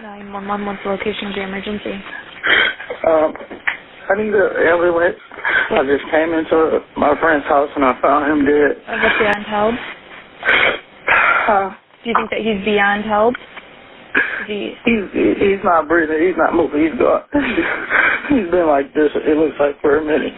911, what's the location of your emergency? I need an ambulance. I just came into my friend's house and I found him dead. Is it beyond help? Do you think that he's beyond help? He's not breathing. He's not moving. He's gone. He's been like this, it looks like, for a minute.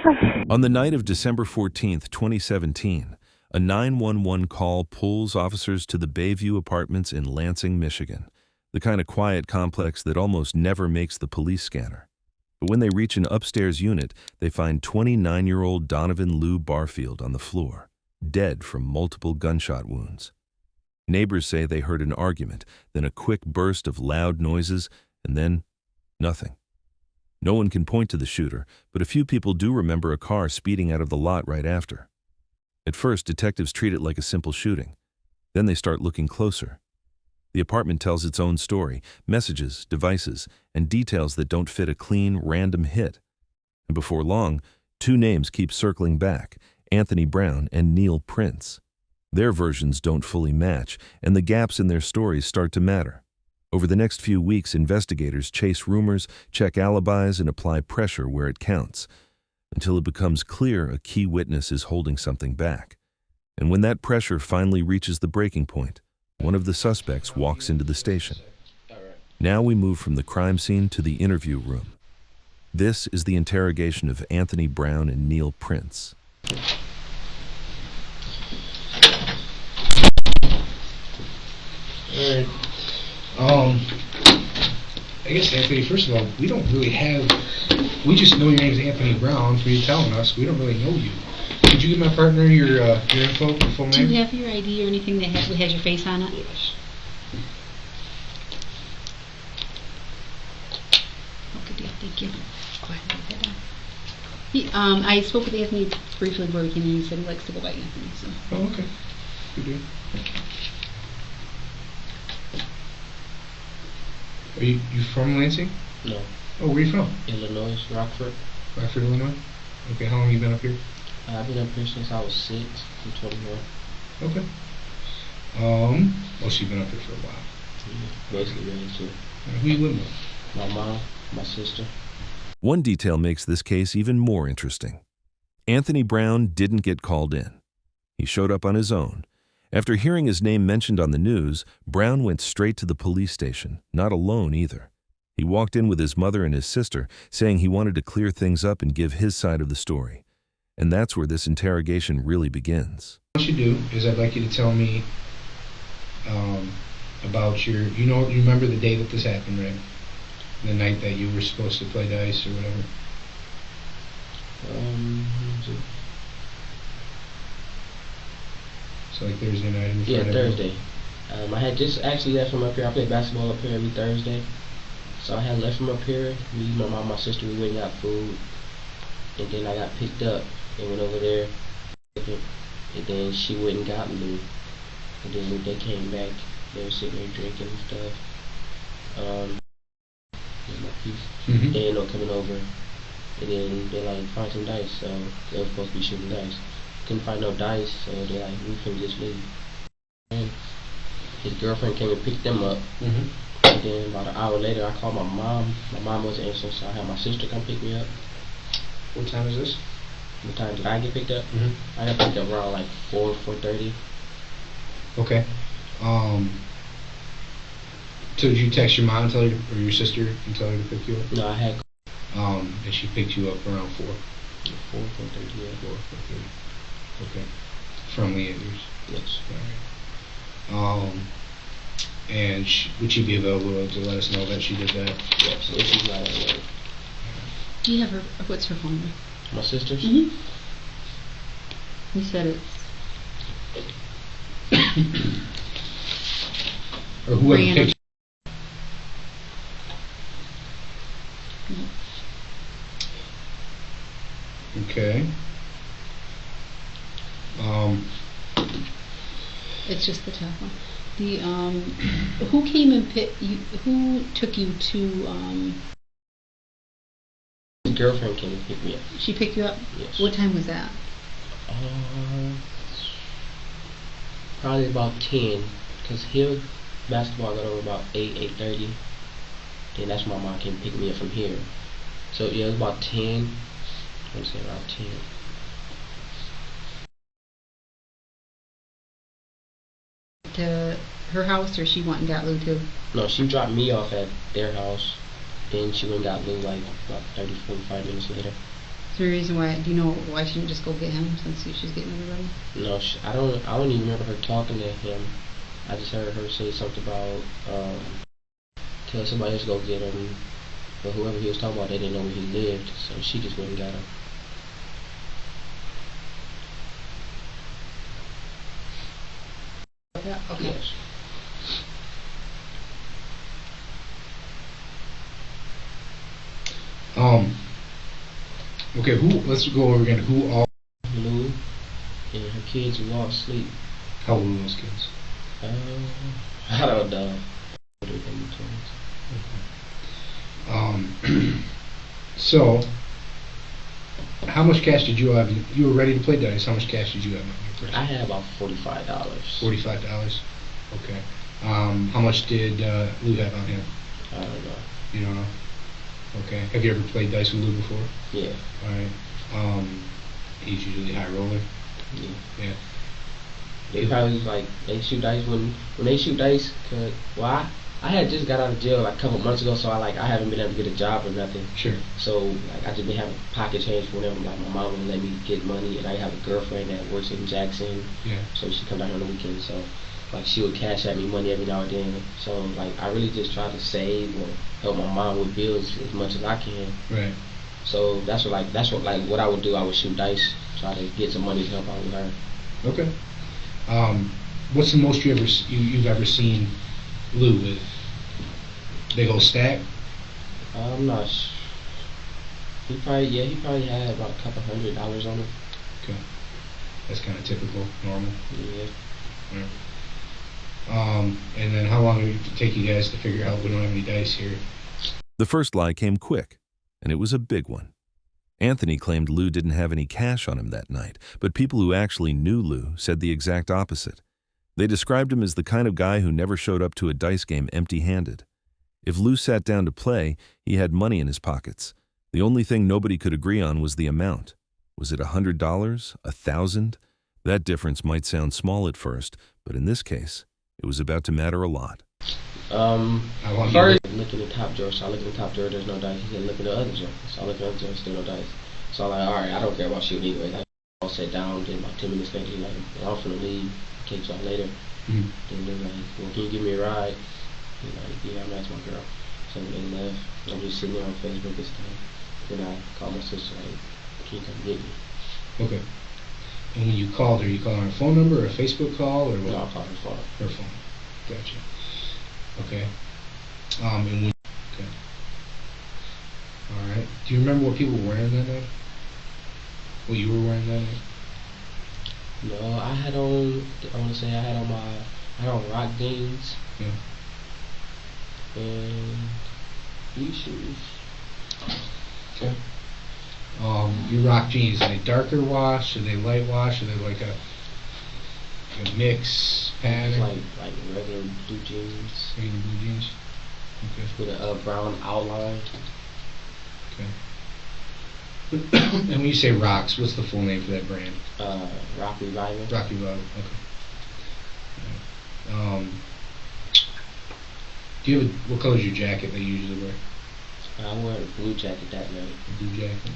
On the night of December 14th, 2017, a 911 call pulls officers to the Bayview Apartments in Lansing, Michigan, the kind of quiet complex that almost never makes the police scanner. But when they reach an upstairs unit, they find 29-year-old Donovan Lou Barfield on the floor, dead from multiple gunshot wounds. Neighbors say they heard an argument, then a quick burst of loud noises, and then nothing. No one can point to the shooter, but a few people do remember a car speeding out of the lot right after. At first, detectives treat it like a simple shooting. Then they start looking closer. The apartment tells its own story, messages, devices, and details that don't fit a clean, random hit. And before long, two names keep circling back, Anthony Brown and Neal Prince. Their versions don't fully match, and the gaps in their stories start to matter. Over the next few weeks, investigators chase rumors, check alibis, and apply pressure where it counts, until it becomes clear a key witness is holding something back. And when that pressure finally reaches the breaking point, one of the suspects walks into the station. Now we move from the crime scene to the interview room. This is the interrogation of Anthony Brown and Neal Prince. Alright. I guess, Anthony, first of all, we don't really have... We just know your name's Anthony Brown for you telling us. We don't really know you. Could you give my partner your info, your full name? Do you have your ID or anything that has your face on it? Yes. Oh, good deal. Thank you. Go ahead and write that down. I spoke with Anthony briefly before we came in. He said he likes to go by Anthony. So. Oh, okay. Good deal. Are you from Lansing? No. Oh, where are you from? Illinois, Rockford. Rockford, Illinois? Okay, how long have you been up here? I've been up here since I was 6. I'm 21. Okay. Oh, so you've been up here for a while. Yeah, basically ready to. Who you living with? My mom, my sister. One detail makes this case even more interesting. Anthony Brown didn't get called in. He showed up on his own. After hearing his name mentioned on the news, Brown went straight to the police station, not alone either. He walked in with his mother and his sister, saying he wanted to clear things up and give his side of the story. And that's where this interrogation really begins. What you do is I'd like you to tell me about your, you remember the day that this happened, right? The night that you were supposed to play dice or whatever? So like Thursday night and Friday? Yeah, Thursday. I had just actually left from up here. I play basketball up here every Thursday. So I had left from up here. Me, my mom, my sister, we went and got food. And then I got picked up and went over there. And then she went and got me. And then when they came back, they were sitting there drinking and stuff. They ended up coming over. And then they like, find some dice. So they were supposed to be shooting dice. Couldn't find no dice, so they like, we can just leave. And his girlfriend came and picked them up. And then about an hour later, I called my mom. My mom wasn't answering, so I had my sister come pick me up. What time is this? What time did I get picked up? I got picked up around like 4:30. Okay. So did you text your mom and tell her, or your sister and tell her to pick you up? No, I had. And she picked you up around 4. 4:30. Yeah. 4:30. Okay. From Leander's? Yes. Alright. And would she be available to let us know that she did that? Yes, if she's not at work. Do you have her, what's her phone number? My sister's? You said it's... Or whoever picked Okay. It's just the telephone. The who came and picked you? Who took you to? His girlfriend came and picked me up. She picked you up. Yes. What time was that? Probably about 10, because here basketball got over about 8:30. Then that's when my mom came pick me up from here. So yeah, it was about 10. I want to say around 10. To her house, or she went and got Lou too? No, she dropped me off at their house. Then she went and got Lou like about 30, 45 minutes later. Is there a reason why? Do you know why she didn't just go get him since she's getting everybody? No, I don't even remember her talking to him. I just heard her say something about tell somebody else to go get him. But whoever he was talking about, they didn't know where he lived, so she just went and got him. Okay. Yes. Okay, let's go over again. Who all? Lou and her kids were all asleep. How old were those kids? I don't know. So, how much cash did you have? You were ready to play dice. How much cash did you have on your purse? I had about $45. $45. Okay. How much did Lou have on him? I don't know. You don't know? Okay. Have you ever played dice with Lou before? Yeah. Alright. He's usually high roller. Yeah. Yeah. They probably like they shoot dice when they shoot dice. Cause I had just got out of jail like a couple months ago, so I haven't been able to get a job or nothing. Sure. So like I just been having pocket change for whenever like my mom would let me get money, and I have a girlfriend that works in Jackson. Yeah. So she come down on the weekends. So like she would cash at me money every now and then. So like I really just try to save or help my mom with bills as much as I can. Right. So that's what what I would do. I would shoot dice, try to get some money to help out with her. Okay. What's the most you've ever seen Lou with? They go stack? I'm not sure. He probably had about a couple $100 on him. Okay. That's kind of typical, normal. Yeah. Right. And then how long did it take you guys to figure out we don't have any dice here? The first lie came quick, and it was a big one. Anthony claimed Lou didn't have any cash on him that night, but people who actually knew Lou said the exact opposite. They described him as the kind of guy who never showed up to a dice game empty-handed. If Lou sat down to play, he had money in his pockets. The only thing nobody could agree on was the amount. Was it $100? $1,000? That difference might sound small at first, but in this case, it was about to matter a lot. First, look in the top drawer. So I look in the top drawer, there's no dice. He said, look in the other drawer. So I look in the other drawer, still no dice. So I'm like, alright, I don't care about shooting anyway. I all sat down, then about 10 minutes later, he's like, well, I'm finna leave. I'll catch y'all later. Mm-hmm. Then they're like, well, can you give me a ride? He's like, yeah, I'm that's my girl. So they left. I'm just sitting there on Facebook this time. Then I called my sister, like, can you come get me? Okay. And when you called her, you called her on a phone number or a Facebook call or what? No, I called her phone. Her phone. Gotcha. Okay. And when, okay. Alright. Do you remember what people were wearing that night? What you were wearing that night? No, I had on rock jeans. Yeah. And these shoes. Okay. Your rock jeans, are they darker wash? Are they light wash? Are they like a mix pattern? Like regular blue jeans. Regular blue jeans? Okay. With a brown outline. Okay. And when you say rocks, what's the full name for that brand? Rock Revival. Rock Revival, okay. Do you have what color is your jacket that you usually wear? I wore a blue jacket that night. A blue jacket?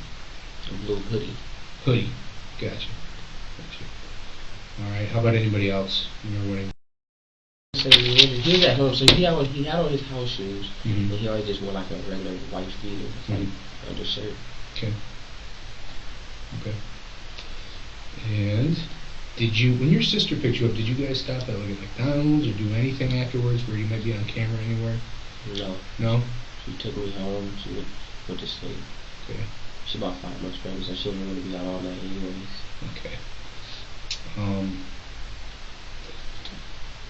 A blue hoodie. Hoodie. Gotcha. Alright, how about anybody else? You remember what So he was at home, so he had on his house shoes, Mm-hmm. and he always just wore like a regular white feeder, like undershirt. Okay. Okay. And when your sister picked you up, did you guys stop at like a McDonald's or do anything afterwards where you might be on camera anywhere? No. No? She took me home, she went to sleep. Okay. She bought 5 months pregnant, so she didn't want to be out all night anyways. Okay.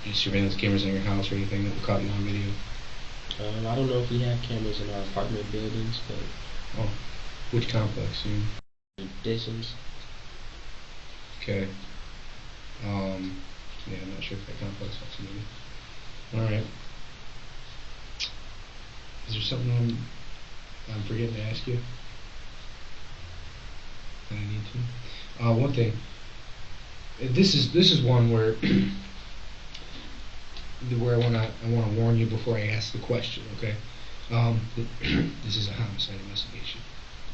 Any surveillance cameras in your house or anything that caught you on video? I don't know if we have cameras in our apartment buildings, but... Oh. Which complex? Additions. Okay. Yeah, I'm not sure if that complex has any. Alright. Is there something I'm forgetting to ask you that I need to? One thing. This is one where where I want to warn you before I ask the question. Okay. This is a homicide investigation.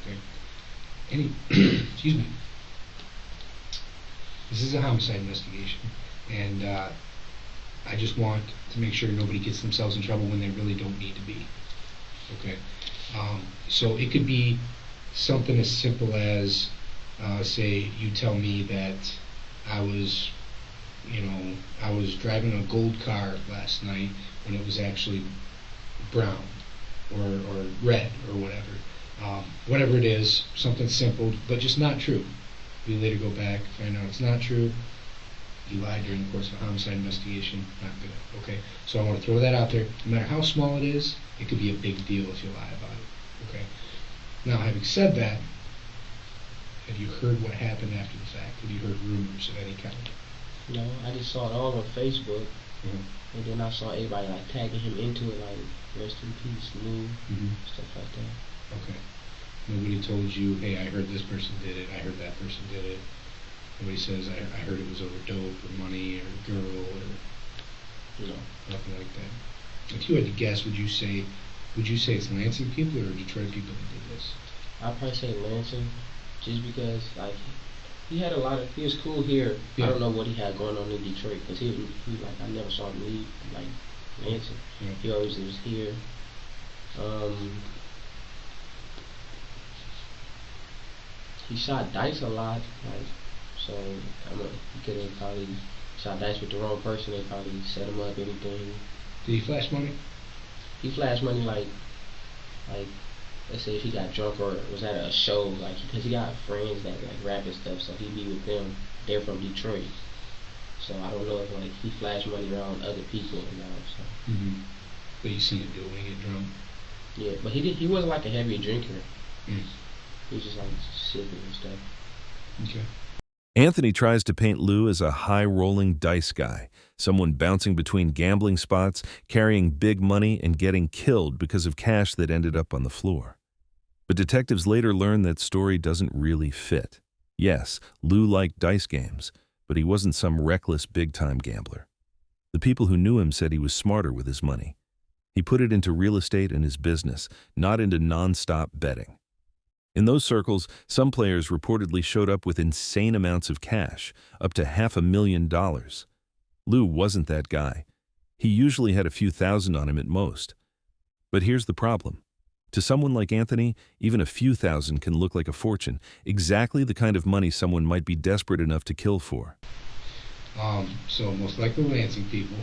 Okay. Excuse me. This is a homicide investigation, and I just want to make sure nobody gets themselves in trouble when they really don't need to be. Okay. So it could be something as simple as, say, you tell me that I was driving a gold car last night when it was actually brown or red or whatever. Whatever it is, something simple, but just not true. We later go back, find out it's not true. You lied during the course of a homicide investigation, not good. Okay, so I want to throw that out there. No matter how small it is, it could be a big deal if you lie about it. Okay. Now, having said that, have you heard what happened after the fact? Have you heard rumors of any kind? No, I just saw it all on Facebook, Mm-hmm. and then I saw everybody like tagging him into it, like rest in peace, Lou, stuff like that. Okay. Nobody told you, hey, I heard this person did it, I heard that person did it. Nobody says, I heard it was over dope or money or girl or No. nothing like that. If you had to guess, would you say it's Lansing people or Detroit people that did this? I'd probably say Lansing, just because like he was cool here. Yeah. I don't know what he had going on in Detroit, because he like, I never saw him leave like Lansing. Yeah. He always was here. He shot dice a lot, like, so he could have probably shot dice with the wrong person. They probably set him up, anything. Did he flash money? He flashed money like let's say if he got drunk or was at a show, like, because he got friends that like rap and stuff, so he'd be with them. They're from Detroit, so I don't know if like he flashed money around other people or not. So. But you seen him do it when he get drunk? Yeah, but he wasn't like a heavy drinker. Mm. He was just like sipping and stuff. Okay. Anthony tries to paint Lou as a high-rolling dice guy, someone bouncing between gambling spots, carrying big money, and getting killed because of cash that ended up on the floor. But detectives later learn that story doesn't really fit. Yes, Lou liked dice games, but he wasn't some reckless big-time gambler. The people who knew him said he was smarter with his money. He put it into real estate and his business, not into non-stop betting. In those circles, some players reportedly showed up with insane amounts of cash, up to $500,000. Lou wasn't that guy. He usually had a few thousand on him at most. But here's the problem. To someone like Anthony, even a few thousand can look like a fortune, exactly the kind of money someone might be desperate enough to kill for. So most likely Lansing people.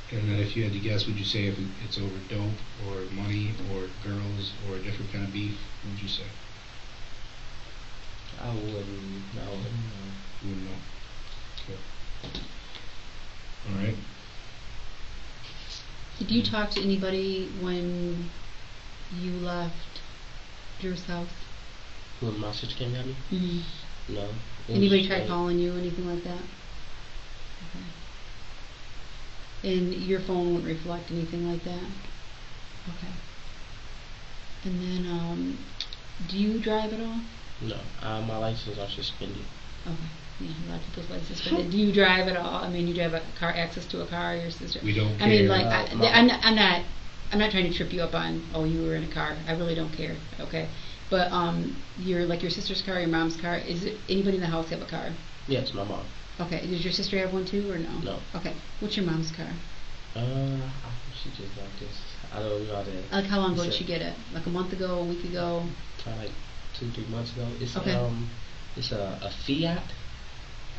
And then if you had to guess, would you say if it's over dope or money or girls or a different kind of beef? What would you say? I wouldn't know. You wouldn't know. Okay. All right. Did you talk to anybody when you left Drew's house? When my sister came at me? Mm-hmm. No. Anybody tried calling you, anything like that? Okay. And your phone wouldn't reflect anything like that? Okay. And then, do you drive at all? No. My license are suspended. Okay. Yeah, a lot of people's licenses suspended. Do you drive at all? I mean, you have a car, access to a car, your sister? We don't care. I mean, like, I'm not trying to trip you up on, oh, you were in a car. I really don't care. Okay. But, your sister's car, your mom's car, is it anybody in the house have a car? Yes, my mom. Okay. Does your sister have one too, or no? No. Okay. What's your mom's car? She just got this. I don't know how to. Like, how long ago did she get it? Like a month ago, a week ago? Probably like 2-3 months ago. It's okay. It's a Fiat.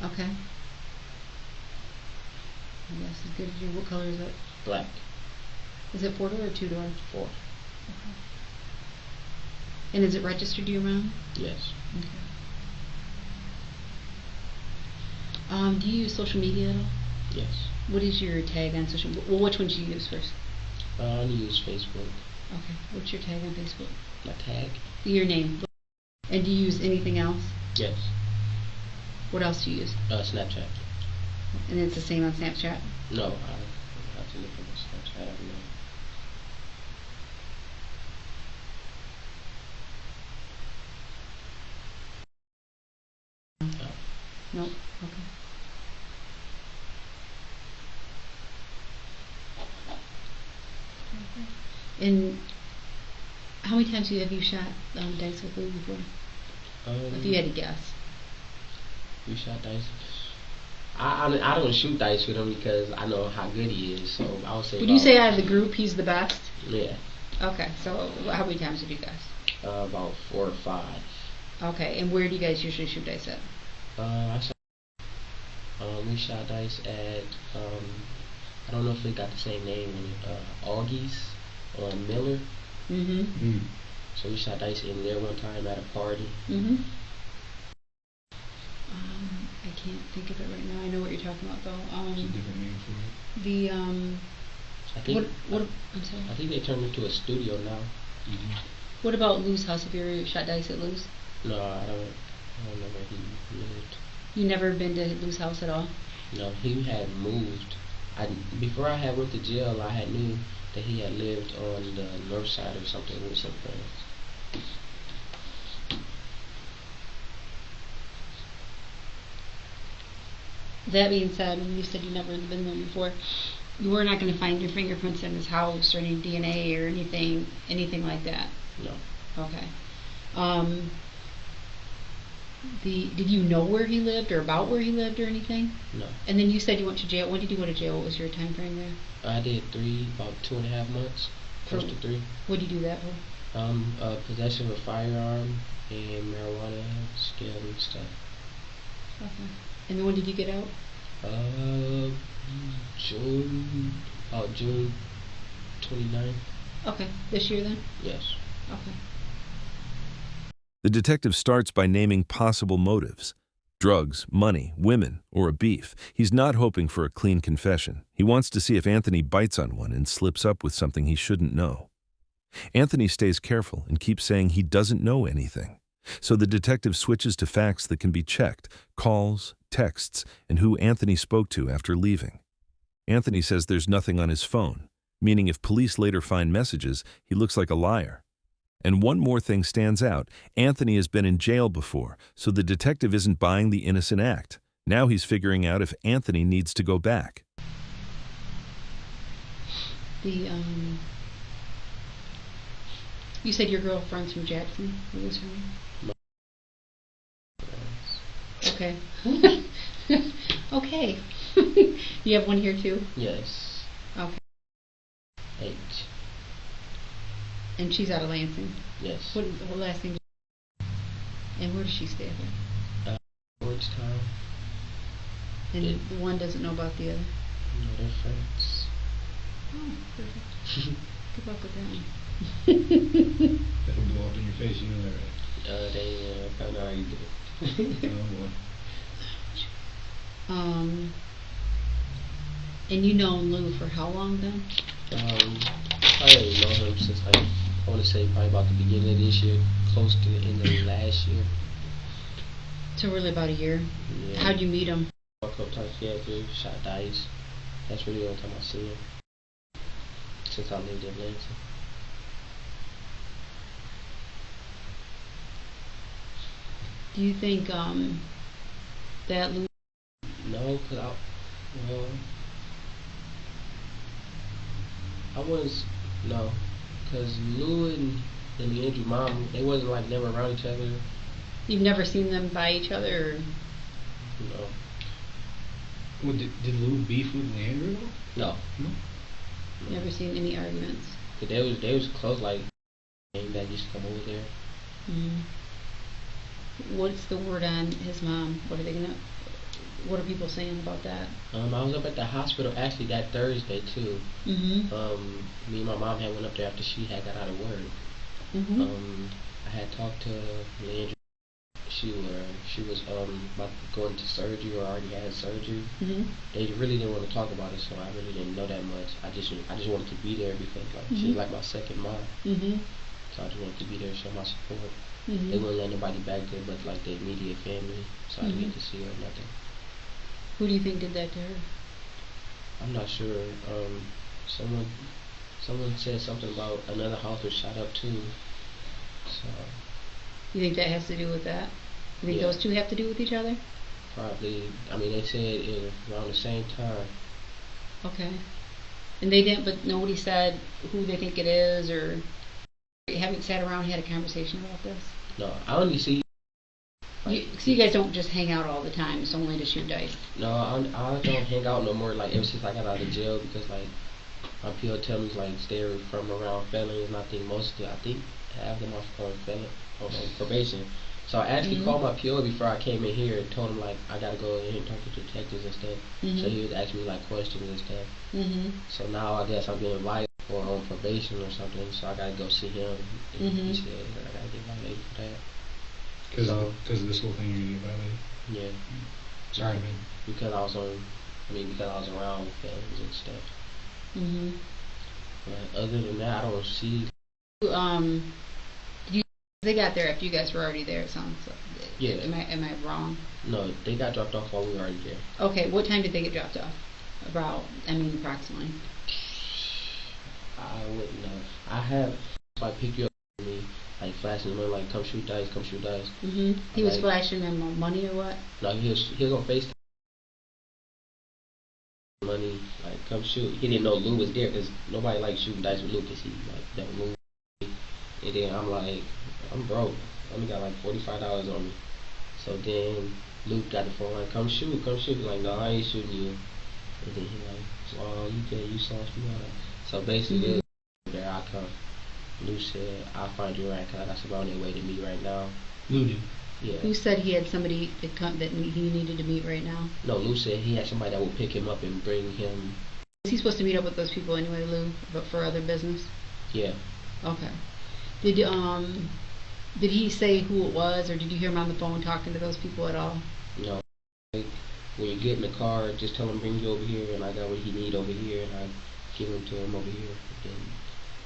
Okay. Yes, as good as you. What color is it? Black. Is it 4-door or 2-door? 4. Okay. And is it registered to your mom? Yes. Okay. Do you use social media at all? Yes. What is your tag on social media? Well, which one do you use first? I use Facebook. Okay. What's your tag on Facebook? My tag? Your name. And do you use anything else? Yes. What else do you use? Snapchat. And it's the same on Snapchat? No, I have to look at my Snapchat. I don't know. Nope. Okay. And how many times have you shot dice with Lou before? If you had to guess. We shot dice. I don't shoot dice with him because I know how good he is. So I would say. Would you say out of the group he's the best? Yeah. Okay. So how many times have you guessed? About 4 or 5. Okay. And where do you guys usually shoot dice at? We shot dice at I don't know if they got the same name. Augie's on Miller. Mm-hmm. So we shot dice in there one time at a party. Mm-hmm. I can't think of it right now. I know what you're talking about though. It's a different name for it. The I think. I'm sorry. I think they turned it into a studio now. Mm-hmm. What about Lou's house? Have you ever shot dice at Lou's? No, I don't know where he lived. You never been to Lou's house at all? No, he had moved. Before I had went to jail, I had knew that he had lived on the north side or something with some friends. That being said, when you said you never been there before, you were not going to find your fingerprints in his house or any DNA or anything like that. No. Okay. Did you know where he lived or about where he lived or anything? No. And then you said you went to jail. When did you go to jail? What was your time frame there? I did about 2.5 months. Close to 3. What did you do that for? Possession of a firearm and marijuana scale and stuff. Okay. And then when did you get out? June 29th. Okay. This year then? Yes. Okay. The detective starts by naming possible motives: drugs, money, women, or a beef. He's not hoping for a clean confession. He wants to see if Anthony bites on one and slips up with something he shouldn't know. Anthony stays careful and keeps saying he doesn't know anything. So the detective switches to facts that can be checked: calls, texts, and who Anthony spoke to after leaving. Anthony says there's nothing on his phone, meaning if police later find messages, he looks like a liar. And one more thing stands out: Anthony has been in jail before, so the detective isn't buying the innocent act. Now he's figuring out if Anthony needs to go back. You said your girlfriend's from Jackson. What was her name? Okay. Okay. You have one here too? Yes. Okay. 8. And she's out of Lansing. Yes. What last name? And where does she stay? Georgetown. And the one doesn't know about the other? No, they're friends. Oh, perfect. Good luck with that one. That'll blow up in your face, you know that, right? They found out how you did it. Oh boy. And you known Lou for how long then? I already know him since I want to say probably about the beginning of this year, close to the end of last year. So really about a year. Yeah. How'd you meet him? A couple times together, shot dice. That's really the only time I see him since I lived in Lansing. Do you think that Lou? No, cause cause Lou and Leandre's mom, they wasn't like never around each other. You've never seen them by each other? Or? No. Well, did Lou beef with Leandro? No. Never seen any arguments? But they was close, like that used to come over there. Mm-hmm. What's the word on his mom? What are people saying about that? I was up at the hospital actually that Thursday too. Mm-hmm. Me and my mom had went up there after she had got out of work. Mm-hmm. I had talked to Leandra. She was about to go into surgery or already had surgery. Mm-hmm. They really didn't want to talk about it, so I really didn't know that much. I just wanted to be there because Mm-hmm. she was like my second mom. Mm-hmm. So I just wanted to be there, show my support. Mm-hmm. They wouldn't let nobody back there but like the immediate family, so I didn't get to see her or nothing. Who do you think did that to her? I'm not sure. Someone said something about another house was shot up too. So You think that has to do with that? You think Yeah. those two have to do with each other? Probably, I mean, they said around the same time. Okay. And they didn't, but nobody said who they think it is, or you haven't sat around and had a conversation about this? No, I only see. So you guys don't just hang out all the time, it's only to shoot dice? No, I don't hang out no more, like, ever since I got out of jail, because, like, my PO tell me, like, stay from around felons, and I think half of them are on probation. So I actually called my PO before I came in here and told him, like, I gotta go in and talk to detectives and stuff. So he was asking me, like, questions and stuff. So now I guess I'm being violated or on probation or something, so I gotta go see him. And he said I gotta get violated for that. Because of this whole thing, you're gonna get violated? Yeah. Sorry, man. Because I was around felons and stuff. But other than that, I don't see. They got there after you guys were already there, it sounds like. Yeah. Am I wrong? No, they got dropped off while we were already there. Okay, what time did they get dropped off? Approximately. I wouldn't know. I have, if I pick you up with me, like flashing them, like, come shoot dice, come shoot dice. He was flashing them money or what? No, he was on FaceTime. Money, like, come shoot. He didn't know Lou was there, because nobody likes shooting dice with Lou, because he, like, never moved. And then I'm like, I'm broke. I only got like $45 on me. So then Luke got the phone, like, come shoot. Like, no, I ain't shooting you. And then he like, oh, you good, you sauce me out. So basically, there I come. Luke said, I'll find you right, because I got somebody on their way to me right now. Lou did? Yeah. Who said he had somebody that he needed to meet right now? No, Lou said he had somebody that would pick him up and bring him. Is he supposed to meet up with those people anyway, Lou, but for other business? Yeah. Okay. Did he say who it was, or did you hear him on the phone talking to those people at all? No. Like, when you get in the car, just tell him bring you over here, and I got what he need over here, and I give him to him over here, and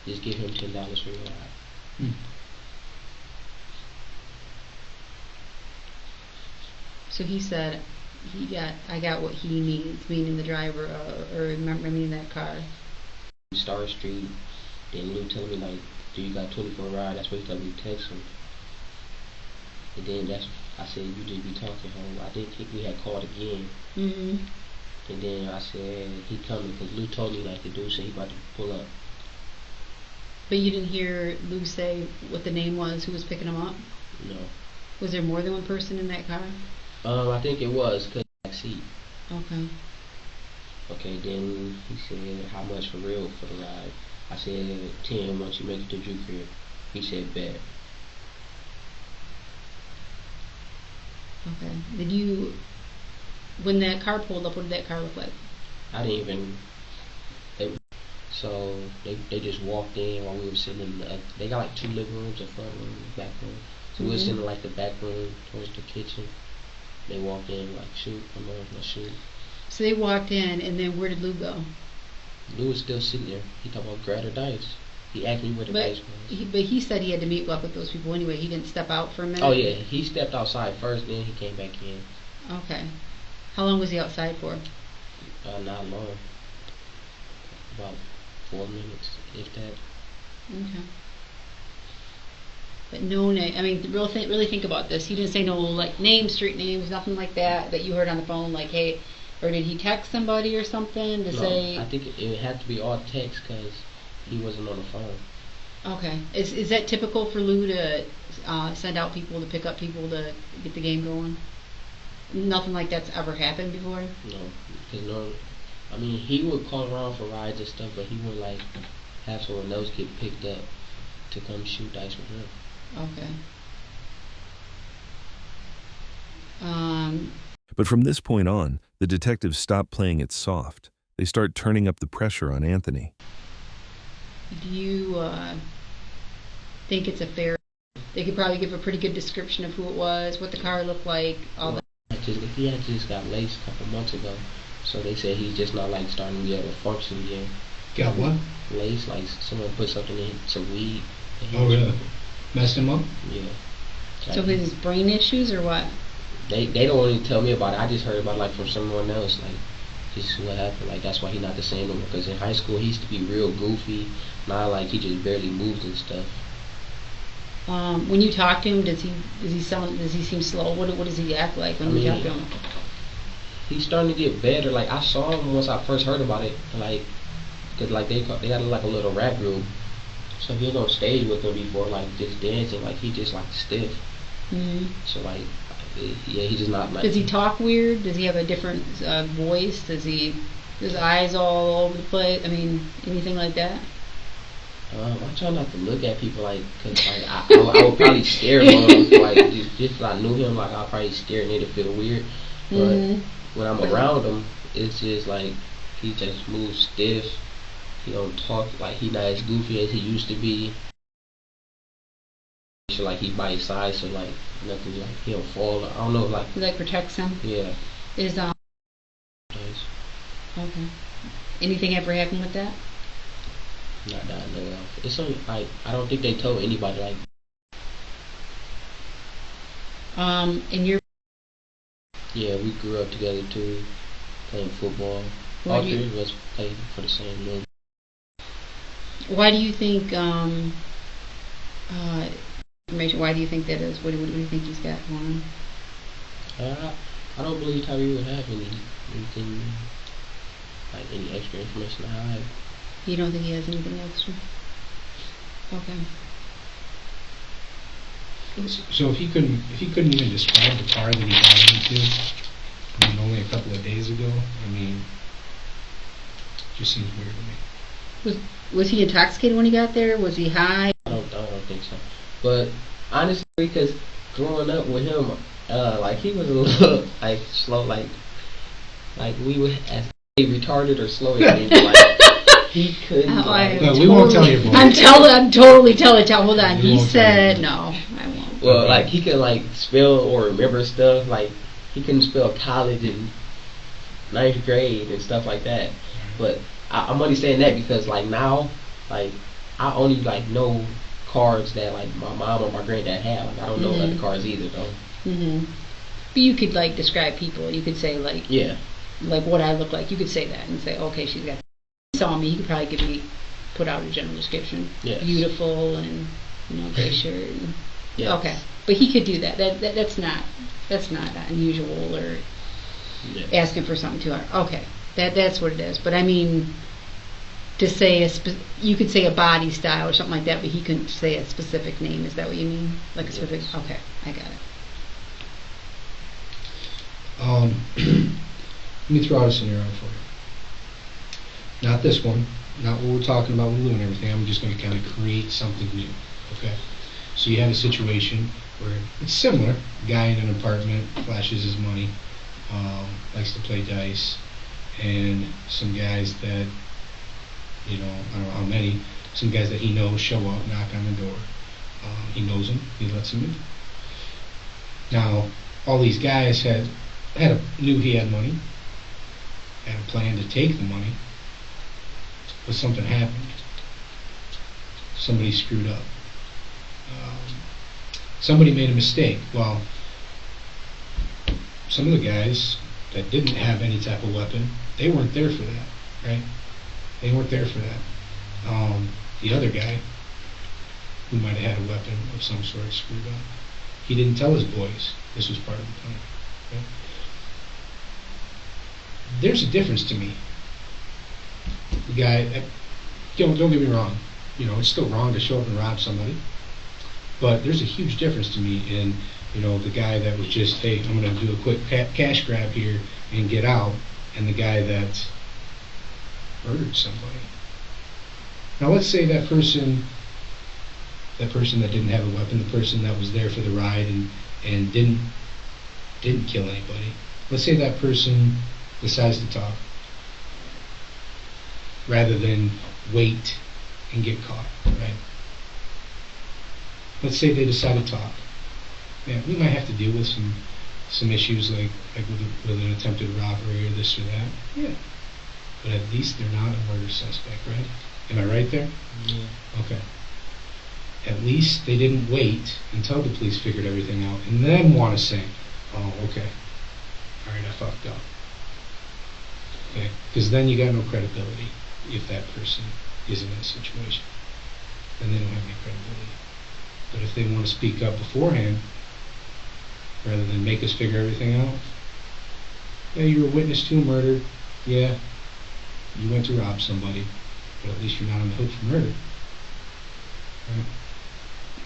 just give him $10 for your ride. So he said I got what he needs, meaning the driver, that car. Star Street, then Lou telling me, like, do you got 24 ride? That's what he told me to text him. And then I said, you did be talking home. I didn't think we had called again. And then I said, he coming, because Lou told me, like, the dude said he about to pull up. But you didn't hear Lou say what the name was, who was picking him up? No. Was there more than one person in that car? I think it was, because back seat. Okay. Okay, then he said, how much for real for the ride? I said, 10 once you make it to Drew crib. He said, bet. Okay. When that car pulled up, what did that car look like? I didn't even, so they just walked in while we were sitting in they got like 2 living rooms, a front room, a back room. So we were sitting in like the back room towards the kitchen. They walked in, like, shoot, I'm on my shoot. So they walked in, and then where did Lou go? Lou was still sitting there. He talked about grab the dice. He asked me where the dice was. But he said he had to meet up with those people anyway. He didn't step out for a minute? Oh, yeah. He stepped outside first, then he came back in. Okay. How long was he outside for? Not long. About 4 minutes, if that. Okay. But no name. I mean, really think about this. He didn't say no, like, names, street names, nothing like that you heard on the phone, like, hey, or did he text somebody or something to say? I think it had to be all text because he wasn't on the phone. Okay. Is that typical for Lou to send out people to pick up people to get the game going? Nothing like that's ever happened before? No, because I mean, he would call around for rides and stuff, but he would, like, have someone else get picked up to come shoot dice with him. Okay. But from this point on, the detectives stop playing it soft. They start turning up the pressure on Anthony. Do you think it's a fair... They could probably give a pretty good description of who it was, what the car looked like, all that. He had just got laced a couple months ago, so they said he's just not, like, starting to be able to function again. Got what? Laced, like someone put something in, some weed. Oh, really? Messed him up? Yeah. So his brain issues or what? They don't really tell me about it. I just heard about it, like, from someone else. Like, this is what happened. Like, that's why he's not the same no more. Because in high school he used to be real goofy. Now, like, he just barely moves and stuff. When you talk to him, does he seem slow? What does he act like when you talk to him? he's starting to get better. Like I saw him once I first heard about it, like, cause like they got like a little rap group. So he was on stage with them before, like just dancing, like he just like stiff. Mm-hmm. So like, yeah, he just not like. Does he talk weird? Does he have a different voice? Does his eyes all over the place? I mean, anything like that? I try not to look at people like, cause like I would probably stare at him, like just if I knew him, like I'll probably stare and it'd feel weird. But when I'm around him, it's just like he just moves stiff. He don't talk, like he not as goofy as he used to be. So like he by his side, so like nothing, like he don't fall. I don't know, like He like protects him. yeah. Is Nice. okay. Anything ever happened with that? Not that I know of. It's only like I don't think they told anybody like. And you're Yeah, we grew up together too, playing football. Why All do you- three of us played for the same league. Why do you think information? Why do you think that is? What do you think he's got going on? I don't believe Tyree would have anything like any extra information to hide. You don't think he has anything extra? Okay. So if he couldn't even describe the car that he got into, I mean, only a couple of days ago, I mean, it just seems weird to me. Was he intoxicated when he got there? Was he high? I don't think so. But honestly, because growing up with him, like he was a little like slow, like we would as retarded or slow. Like he couldn't. We won't tell you. I'm totally telling. Hold on. We He won't said tell you. no. I won't. Well, like he could like spell or remember stuff. Like he couldn't spell college in 9th grade and stuff like that. But I'm only saying that because like now, like I only like know cards that like my mom or my granddad have. Like I don't know other cards either though. Mm-hmm. But you could like describe people. You could say like like what I look like. You could say that and say, okay, she's got. He saw me. He could probably put out a general description. Yes. Beautiful and gray shirt. And, Yes. Okay, but he could do that. That's not unusual or asking for something too hard. Okay, that's what it is. But I mean, to say you could say a body style or something like that, but he couldn't say a specific name. Is that what you mean? Like a specific? Okay, I got it. Let me throw out a scenario for you. Not this one, not what we're talking about with Lou and everything. I'm just going to kind of create something new. Okay. So you have a situation where it's similar. Guy in an apartment flashes his money, likes to play dice, and some guys that, I don't know how many, some guys that he knows show up, knock on the door. He knows them, he lets them in. Now, all these guys knew he had money, had a plan to take the money, but something happened. Somebody screwed up. Somebody made a mistake. Well, some of the guys that didn't have any type of weapon, they weren't there for that, right? They weren't there for that. The other guy, who might have had a weapon of some sort, screwed up. He didn't tell his boys this was part of the plan. Okay? There's a difference to me. The guy, don't get me wrong, it's still wrong to show up and rob somebody. But there's a huge difference to me in, the guy that was just, hey, I'm going to do a quick cash grab here and get out, and the guy that murdered somebody. Now let's say that person that didn't have a weapon, the person that was there for the ride and didn't kill anybody. Let's say that person decides to talk rather than wait and get caught, right? Let's say they decide to talk. Yeah, we might have to deal with some issues like with an attempted robbery or this or that. Yeah. But at least they're not a murder suspect, right? Am I right there? Yeah. Okay. At least they didn't wait until the police figured everything out and then want to say, oh, okay. All right, I fucked up. Okay? Because then you got no credibility if that person is in that situation. Then they don't have any credibility. But if they want to speak up beforehand, rather than make us figure everything out, Yeah, you were a witness to a murder. Yeah, you went to rob somebody, but at least you're not on the hook for murder. Right?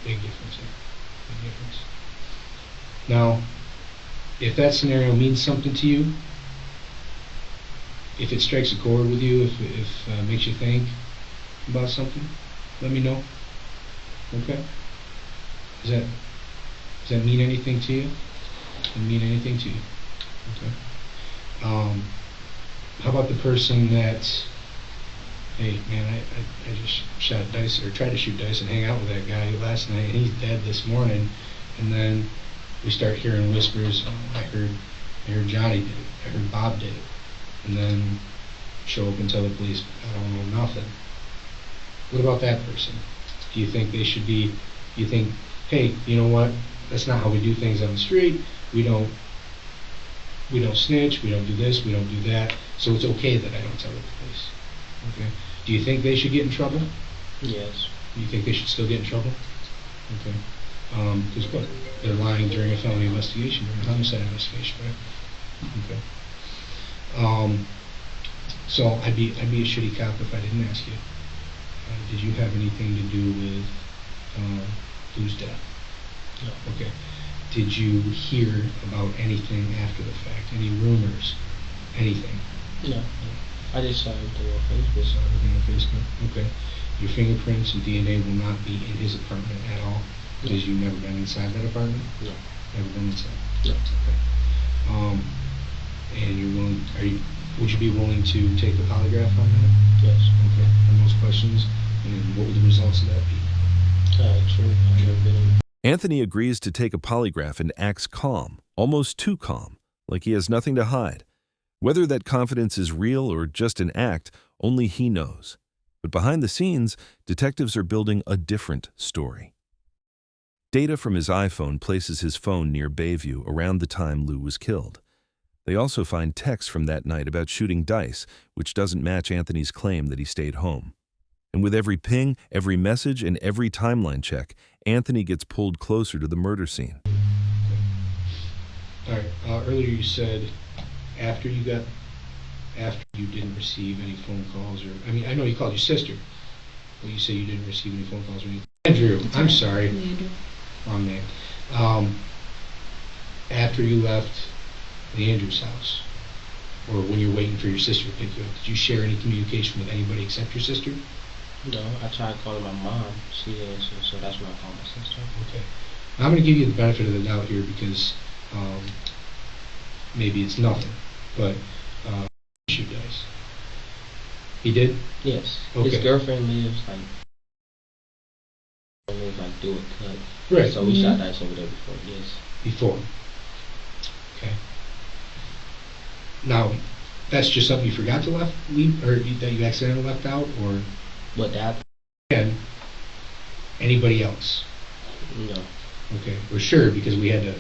Big difference there. Big difference. Now, if that scenario means something to you, if it strikes a chord with you, if it makes you think about something, let me know. Okay? Does that mean anything to you? Does it mean anything to you? Okay. How about the person that, hey man, I just shot dice or tried to shoot dice and hang out with that guy last night and he's dead this morning, and then we start hearing whispers, oh, I heard Johnny did it, I heard Bob did it, and then show up and tell the police, I don't know nothing. What about that person? Do you think they should be, you think, hey, you know what, that's not how we do things on the street, we don't snitch, we don't do this, we don't do that, so it's okay that I don't tell the police. Okay. Do you think they should get in trouble? Yes. Do you think they should still get in trouble? Okay. Because what? They're lying during a felony investigation, during a homicide investigation, right? Okay. So I'd be a shitty cop if I didn't ask you. Did you have anything to do with Lou's death? No. Okay. Did you hear about anything after the fact? Any rumors? Anything? No. I just saw everything on Facebook. Saw everything on Facebook? Okay. Your fingerprints and DNA will not be in his apartment at all? Because you've never been inside that apartment? No. Never been inside? No. Okay. And you're willing, would you be willing to take the polygraph on that? Yes. Okay. On those questions? And what would the results of that be? True. I've never been in. Anthony agrees to take a polygraph and acts calm, almost too calm, like he has nothing to hide. Whether that confidence is real or just an act, only he knows. But behind the scenes, detectives are building a different story. Data from his iPhone places his phone near Bayview around the time Lou was killed. They also find texts from that night about shooting dice, which doesn't match Anthony's claim that he stayed home. And with every ping, every message, and every timeline check, Anthony gets pulled closer to the murder scene. All right. Earlier you said after you didn't receive any phone calls, or I know you called your sister, but you say you didn't receive any phone calls or anything. Andrew, I'm sorry. Andrew. Wrong name. After you left the Andrews house, or when you're waiting for your sister to pick you up, did you share any communication with anybody except your sister? No, I tried calling my mom. She didn't answer, so that's when I called my sister. Okay. I'm going to give you the benefit of the doubt here because maybe it's nothing, but shoot dice. He did? Yes. Okay. His girlfriend lives do a cut. Right. So we shot dice over there before. Yes. Before. Okay. Now, that's just something you forgot to leave, or that you accidentally left out, or But that? and anybody else? No. Okay, we're sure because we had to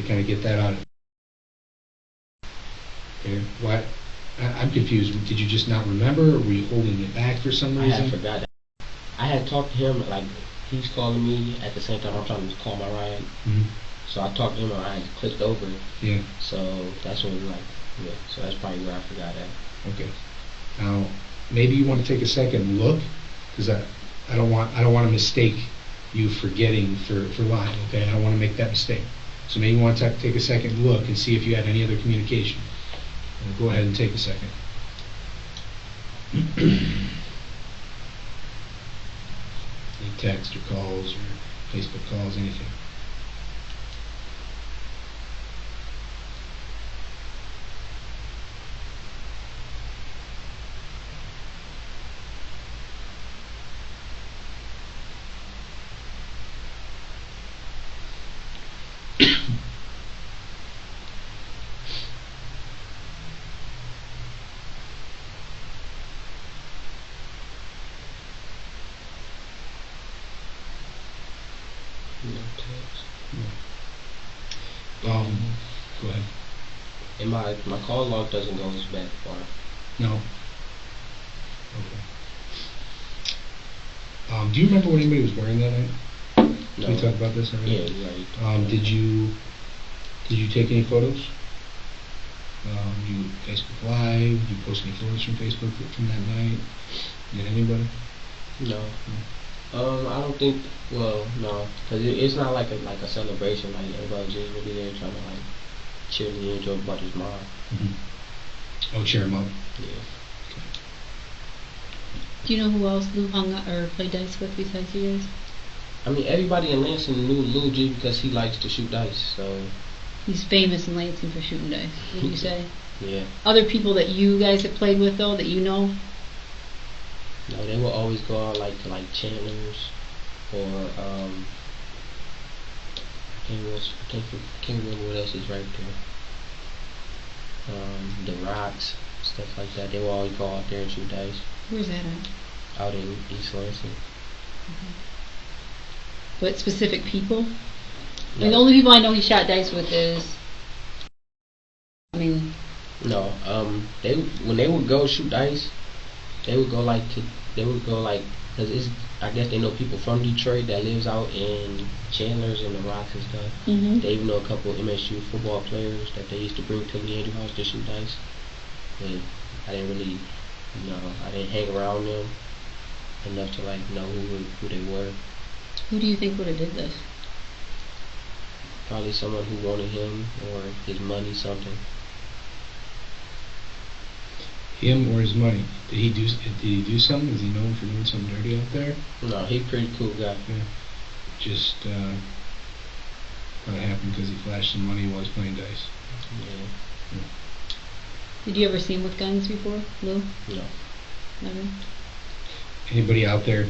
kind of get that out of it. Okay, what? I'm confused. Did you just not remember, or were you holding it back for some I reason? had forgot that. I had talked to him, like, he's calling me at the same time I'm trying to call my ride. Mm-hmm. So I talked to him and I clicked over. Yeah. So that's when yeah, so that's probably where I forgot that. Okay. Now, maybe you want to take a second and look, because I don't want to mistake you forgetting for lying. Okay, I don't want to make that mistake. So maybe you want to take a second and look and see if you had any other communication. Go ahead and take a second. Any text or calls or Facebook calls, anything. No text. Go ahead. And my call log doesn't go as back far. No. Okay. Do you remember what anybody was wearing that night? No. Did we talk about this already? Yeah, right. Did you take any photos? You Facebook Live? You post any photos from Facebook from that night? Did anybody? No. I don't think. Well, no, because it's not like a celebration. Like everybody just really there trying to like cheer me and enjoy everybody's mom. Mm-hmm. Oh, cheer him up. Yeah. Do you know who else Lou hung out or played dice with besides you guys? I mean, everybody in Lansing knew Lou just because he likes to shoot dice. So. He's famous in Lansing for shooting dice. Would you say? Yeah. Other people that you guys have played with though that you know? No, they will always go out like to like Chandler's or can't remember what else is right there. The Rocks, stuff like that. They will always go out there and shoot dice. Where's that at? Out in East Lansing. But specific people? I mean, the only people I know he shot dice with is. I mean. No, they when they would go shoot dice, they would go like because it's I guess they know people from Detroit that lives out in Chandler's and the Rocks and stuff. Mm-hmm. They even know a couple of MSU football players that they used to bring to Leandrew House to shoot dice. But I didn't really, I didn't hang around them enough to like know who they were. Who do you think would have did this? Probably someone who wanted him or his money, something. Him or his money? Did he do something? Is he known for doing something dirty out there? No, he's a pretty cool guy. Yeah. Just probably happened because he flashed some money while he was playing dice. Yeah. Did you ever see him with guns before, Lou? No. Never? Anybody out there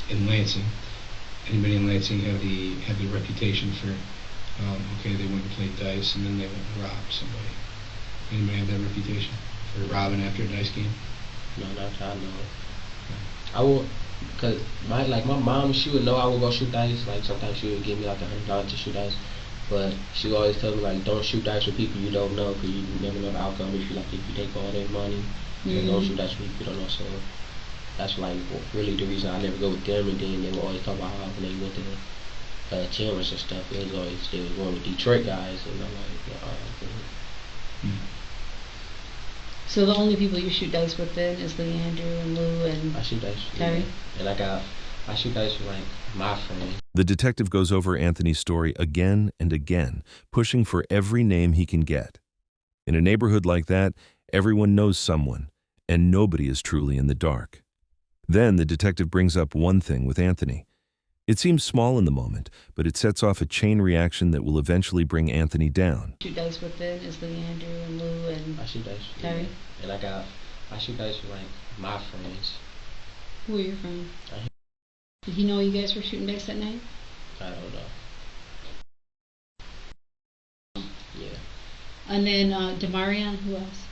in Lansing? Anybody in Lansing have the reputation for okay, they went and played dice and then they went and robbed somebody? Anybody have that reputation for robbing after a dice game? No, not that I know. I will, cause my mom, she would know I would go shoot dice. Like sometimes she would give me like $100 to shoot dice, but she would always tell me like don't shoot dice with people you don't know, cause you never know the outcome. If you take all their money, then don't shoot dice with people you don't know. So that's like really the reason I never go with them. And then they would always talk about how when they went to Chandler's and stuff, it was always they was going with Detroit guys, and I'm like, So the only people you shoot dice with then is Leandrew and Lou and I shoot dice. Terry? Yeah. And I shoot dice with like my friends. The detective goes over Anthony's story again and again, pushing for every name he can get. In a neighborhood like that, everyone knows someone, and nobody is truly in the dark. Then the detective brings up one thing with Anthony. It seems small in the moment, but it sets off a chain reaction that will eventually bring Anthony down. Shoot dice with then is Leandrew and Lou and I shoot dice. Terry? Yeah. And I shoot dice with like my friends. Who are your friends? Did he know you guys were shooting dice that night? I don't know. Yeah. And then Demarion, who else?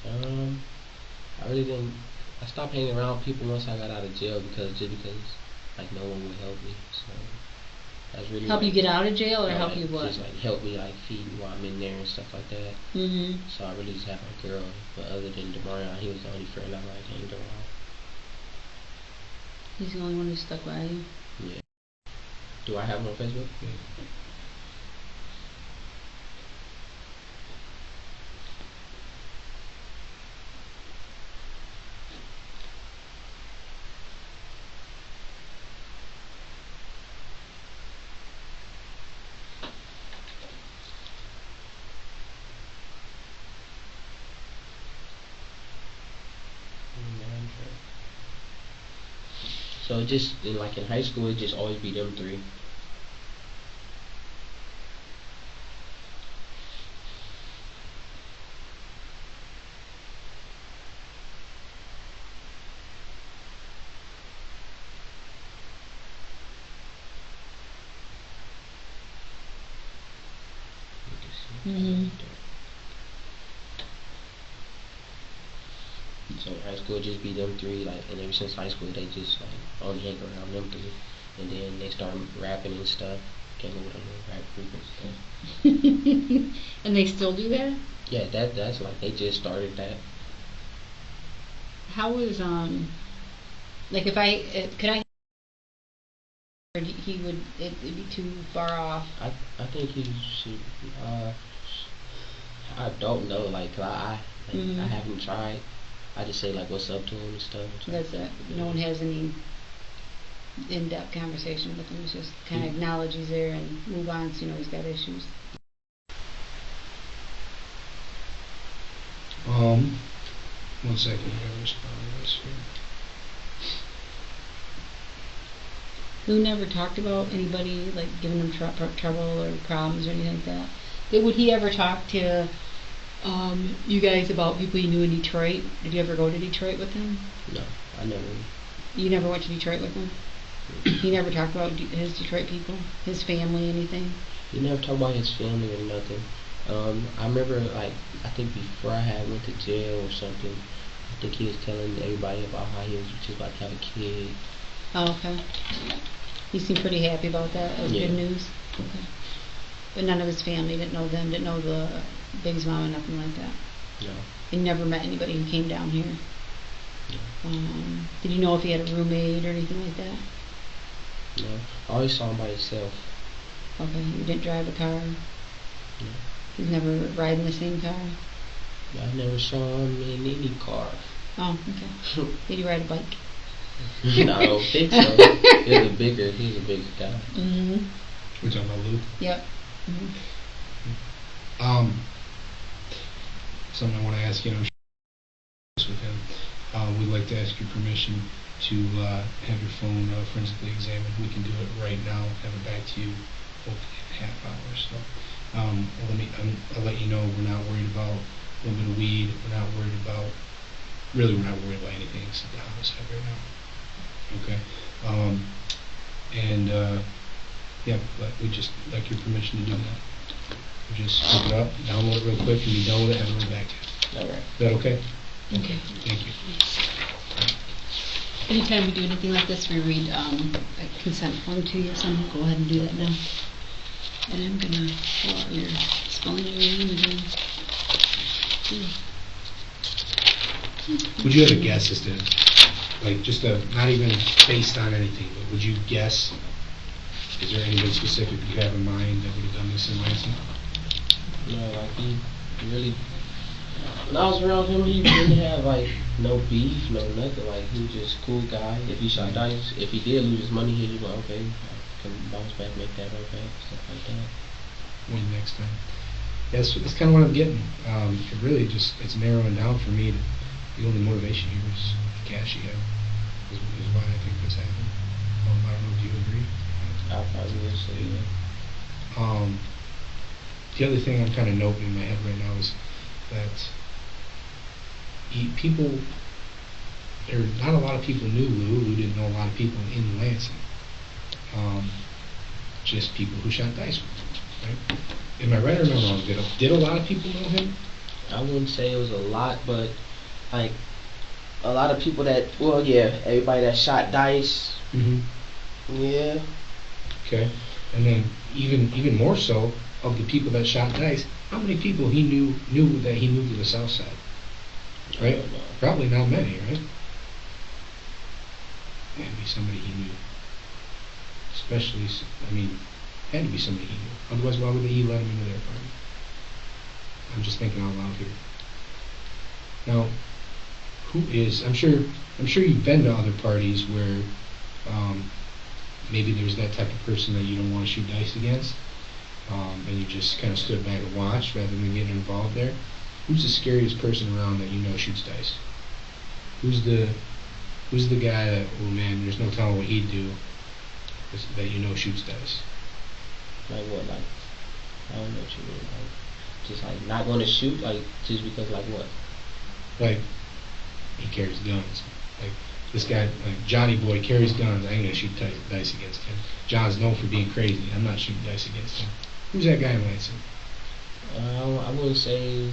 I really didn't. I stopped hanging around people once I got out of jail because like no one would help me. So that's really help like, you get out of jail or help like, you what? Just like help me like feed me while I'm in there and stuff like that. Mm-hmm. So I really just had my girl. But other than Demarion, he was the only friend I like hanged around. He's the only one who stuck by you? Yeah. Do I have him on Facebook? Yeah. So just in high school, it just always be them three. Mm-hmm. So in high school, it just be them three, and ever since high school, they just only hang around them three, and then they start rapping and stuff. Came up with a little rap group and stuff. And they still do that? Yeah, that's they just started that. How was if I could I? Or he would it'd be too far off. I think he should. I don't know, like, 'cause Mhm. I haven't tried. I just say like what's up to him and stuff. That's it. No one has any in-depth conversation with him. It's just kind of acknowledge he's there and move on. So you know he's got issues. One second, I gotta respond to this here. Who never talked about anybody like giving him trouble or problems or anything like that? Would he ever talk to you guys about people you knew in Detroit? Did you ever go to Detroit with him? No, I never. You never went to Detroit with him? He never talked about his Detroit people, his family, anything? He never talked about his family or nothing. I remember, like, I think before I had went to jail or something, I think he was telling everybody about how he was just about to have a kid. Oh, okay. He seemed pretty happy about that. That was Yeah. good news. Okay. But none of his family didn't know them, didn't know the Big's mom, nothing like that. No. He never met anybody who came down here. No. Did you know if he had a roommate or anything like that? No. I always saw him by himself. Okay. He didn't drive a car. No. He's never riding the same car. I never saw him in any car. Oh, okay. Did he ride a bike? No, I don't think so. He's a bigger guy. Mm-hmm. We're talking about Lou. Yep. Mm-hmm. Something I want to ask, with him. We'd like to ask your permission to have your phone forensically examined. We can do it right now. Have it back to you hopefully in a half hour. So I'll let you know we're not worried about a little bit of weed. We're not worried about anything except the homicide right now. Okay. But we just like your permission to do that. We just look it up, download it real quick, and be done with it, have it right back to you. All right. Is that okay? Okay. Thank you. Anytime we do anything like this, we read a consent form to you, so I'm going to go ahead and do that now. And I'm going to fill out your spelling of your name again. Would you have a guess as to, like, just not even based on anything, but would you guess, is there anybody specific you have in mind that would have done this in Lansing? No, like he really. When I was around him, he didn't have like no beef, no nothing. Like he was just a cool guy. If he shot dice, if he did lose his money, he'd be like, okay, I can bounce back, make that right back, stuff like that. Win next time. Yeah, that's kind of what I'm getting. It really just, it's narrowing down for me. The only motivation here is the cash you have, is why I think this happened. I don't know if you agree. I probably would say that. The other thing I'm kind of noting in my head right now is that not a lot of people knew Lou. Lou didn't know a lot of people in Lansing. Just people who shot dice with him, right? Am I right or am I wrong? Did a lot of people know him? I wouldn't say it was a lot, but like a lot of people that, well, yeah, everybody that shot dice, Mm-hmm. yeah. Okay. And then even more so, of the people that shot dice, how many people he knew that he moved to the south side? Right? I don't know. Probably not many, right? Had to be somebody he knew. Especially, had to be somebody he knew. Otherwise, why would he let him into their apartment? I'm just thinking out loud here. Now, who is? I'm sure you've been to other parties where maybe there's that type of person that you don't want to shoot dice against, and you just kind of stood back and watched rather than getting involved there. Who's the scariest person around that you know shoots dice? Who's the guy that, oh man, there's no telling what he'd do, that you know shoots dice? Like what? Like I don't know what you mean. Like just like not going to shoot, like just because like what? Like he carries guns. Like this guy, like Johnny Boy carries guns. I ain't gonna shoot dice against him. John's known for being crazy. I'm not shooting dice against him. Who's that guy in Lansing? I wouldn't say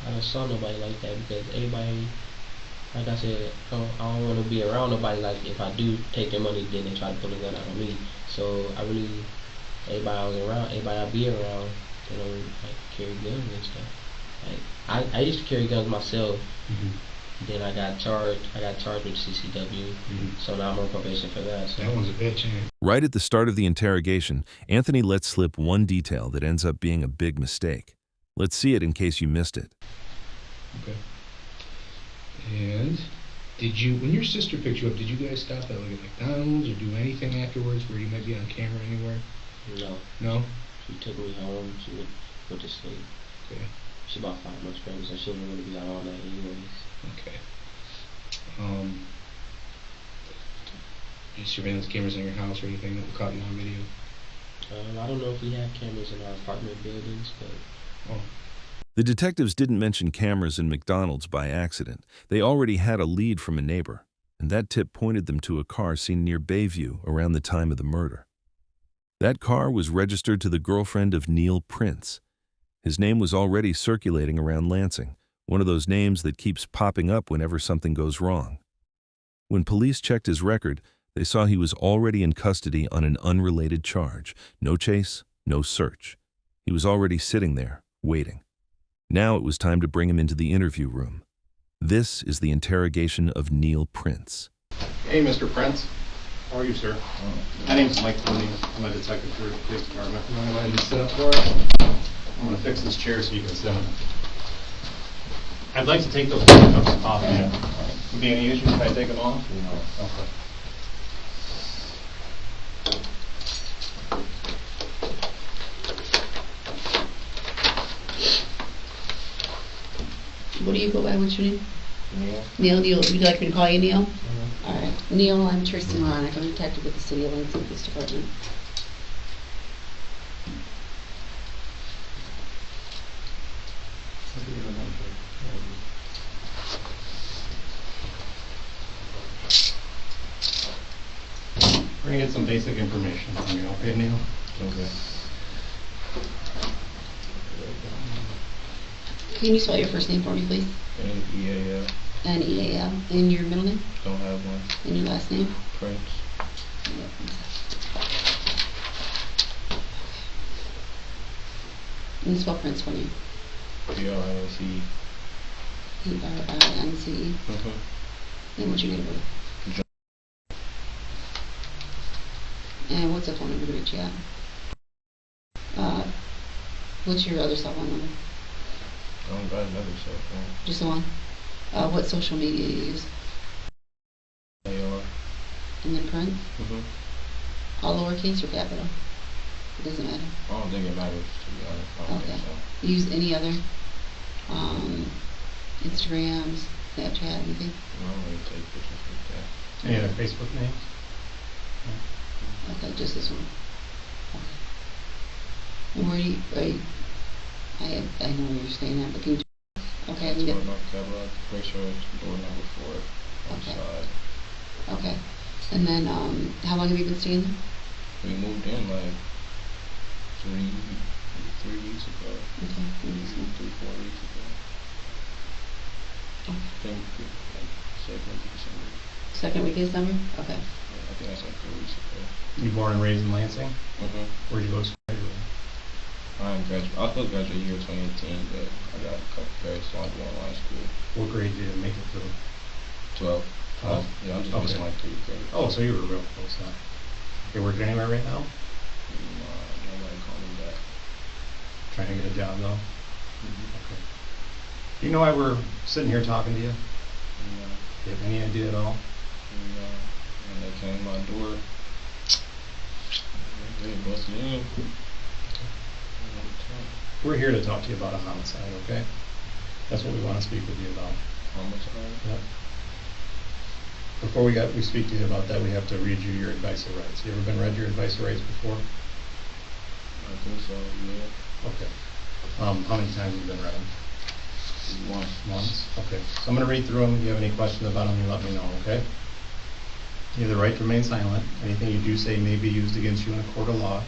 I don't saw nobody like that because everybody, like I said, I don't want to be around nobody. Like if I do take their money, then they try to pull a gun out on me. So everybody I be around, they don't like carry guns and stuff. Like I used to carry guns myself. Mm-hmm. Then I got charged with CCW. Mm-hmm. So now I'm on probation for that. So. That one's a bitch, ain't it? Right at the start of the interrogation, Anthony lets slip one detail that ends up being a big mistake. Let's see it in case you missed it. Okay. And when your sister picked you up, did you guys stop at like a McDonald's or do anything afterwards where you might be on camera anywhere? No. No? She took me home. She went to sleep. Okay. She about 5 months pregnant, so she didn't want to be out all night anyways. Okay. Any surveillance cameras in your house or anything that caught you on video? I don't know if we have cameras in our apartment buildings, but... Oh. The detectives didn't mention cameras in McDonald's by accident. They already had a lead from a neighbor, and that tip pointed them to a car seen near Bayview around the time of the murder. That car was registered to the girlfriend of Neal Prince. His name was already circulating around Lansing, one of those names that keeps popping up whenever something goes wrong. When police checked his record, they saw he was already in custody on an unrelated charge. No chase, no search. He was already sitting there, waiting. Now it was time to bring him into the interview room. This is the interrogation of Neal Prince. Hey, Mr. Prince. How are you, sir? My name's Mike Mooney. I'm a detective for the police department. You want to go ahead and sit up for us? I'm going to fix this chair so you can sit on it. I'd like to take those cups off. Yeah. Would be any issues if I take them off? No. Okay. What do you go by? What's your name? Neal. Neal, would you like me to call you Neal? All right. Neal, I'm Tristan Lonick. I'm a detective with the City of Lansing Police Department. We're going to get some basic information from you, okay, Neal? Okay. Can you spell your first name for me, please? N-E-A-L. N-E-A-L. And your middle name? Don't have one. And your last name? Prince. And spell Prince for me. P-R-I-N-C-E. P-R-I-N-C-E. And what's your date of birth? And what's the phone number to reach you at? What's your other cell phone number? I don't got another cell phone. Just the one? What social media you use? A-R. And then Prince? All lowercase or capital? It doesn't matter. I don't think it matters, to be honest. I don't Okay. think so. You use any other? Instagrams, Snapchat, anything? I don't really take pictures like that. Any other Facebook names? Okay, just this one. Okay. And where do you, I know where you're staying at, but can you, okay, I need it. North Carolina, pretty sure it's door number 4 on the side. Okay. And then, how long have you been staying there? We moved in like 3 weeks ago. Okay, 3 weeks ago. 3-4 weeks ago. I think like second week of December. Second week of December? Okay. Yeah, I think that's like 3 weeks ago. You born and raised in Lansing? Where'd you go to school? I was supposed to graduate year 2018, but I got a couple credits, so I'm doing online school. What grade did you make it through? 12. 12? Yeah, I'm just missing like 3 credits. Oh, so you were real close now. You working anywhere right now? Nobody called me back. Trying to get a job though? Okay. Do you know why we're sitting here talking to you? No. Do you have any idea at all? No. And they came to my door. They busted in. We're here to talk to you about a homicide, okay? That's what we want to speak with you about. Homicide? Yep. Before we speak to you about that, we have to read you your advice of rights. You ever been read your advice of rights before? I think so, yeah. Okay. How many times have you been read them? Once? Okay. So I'm going to read through them. If you have any questions about them, you let me know, okay? You have the right to remain silent. Anything you do say may be used against you in a court of law.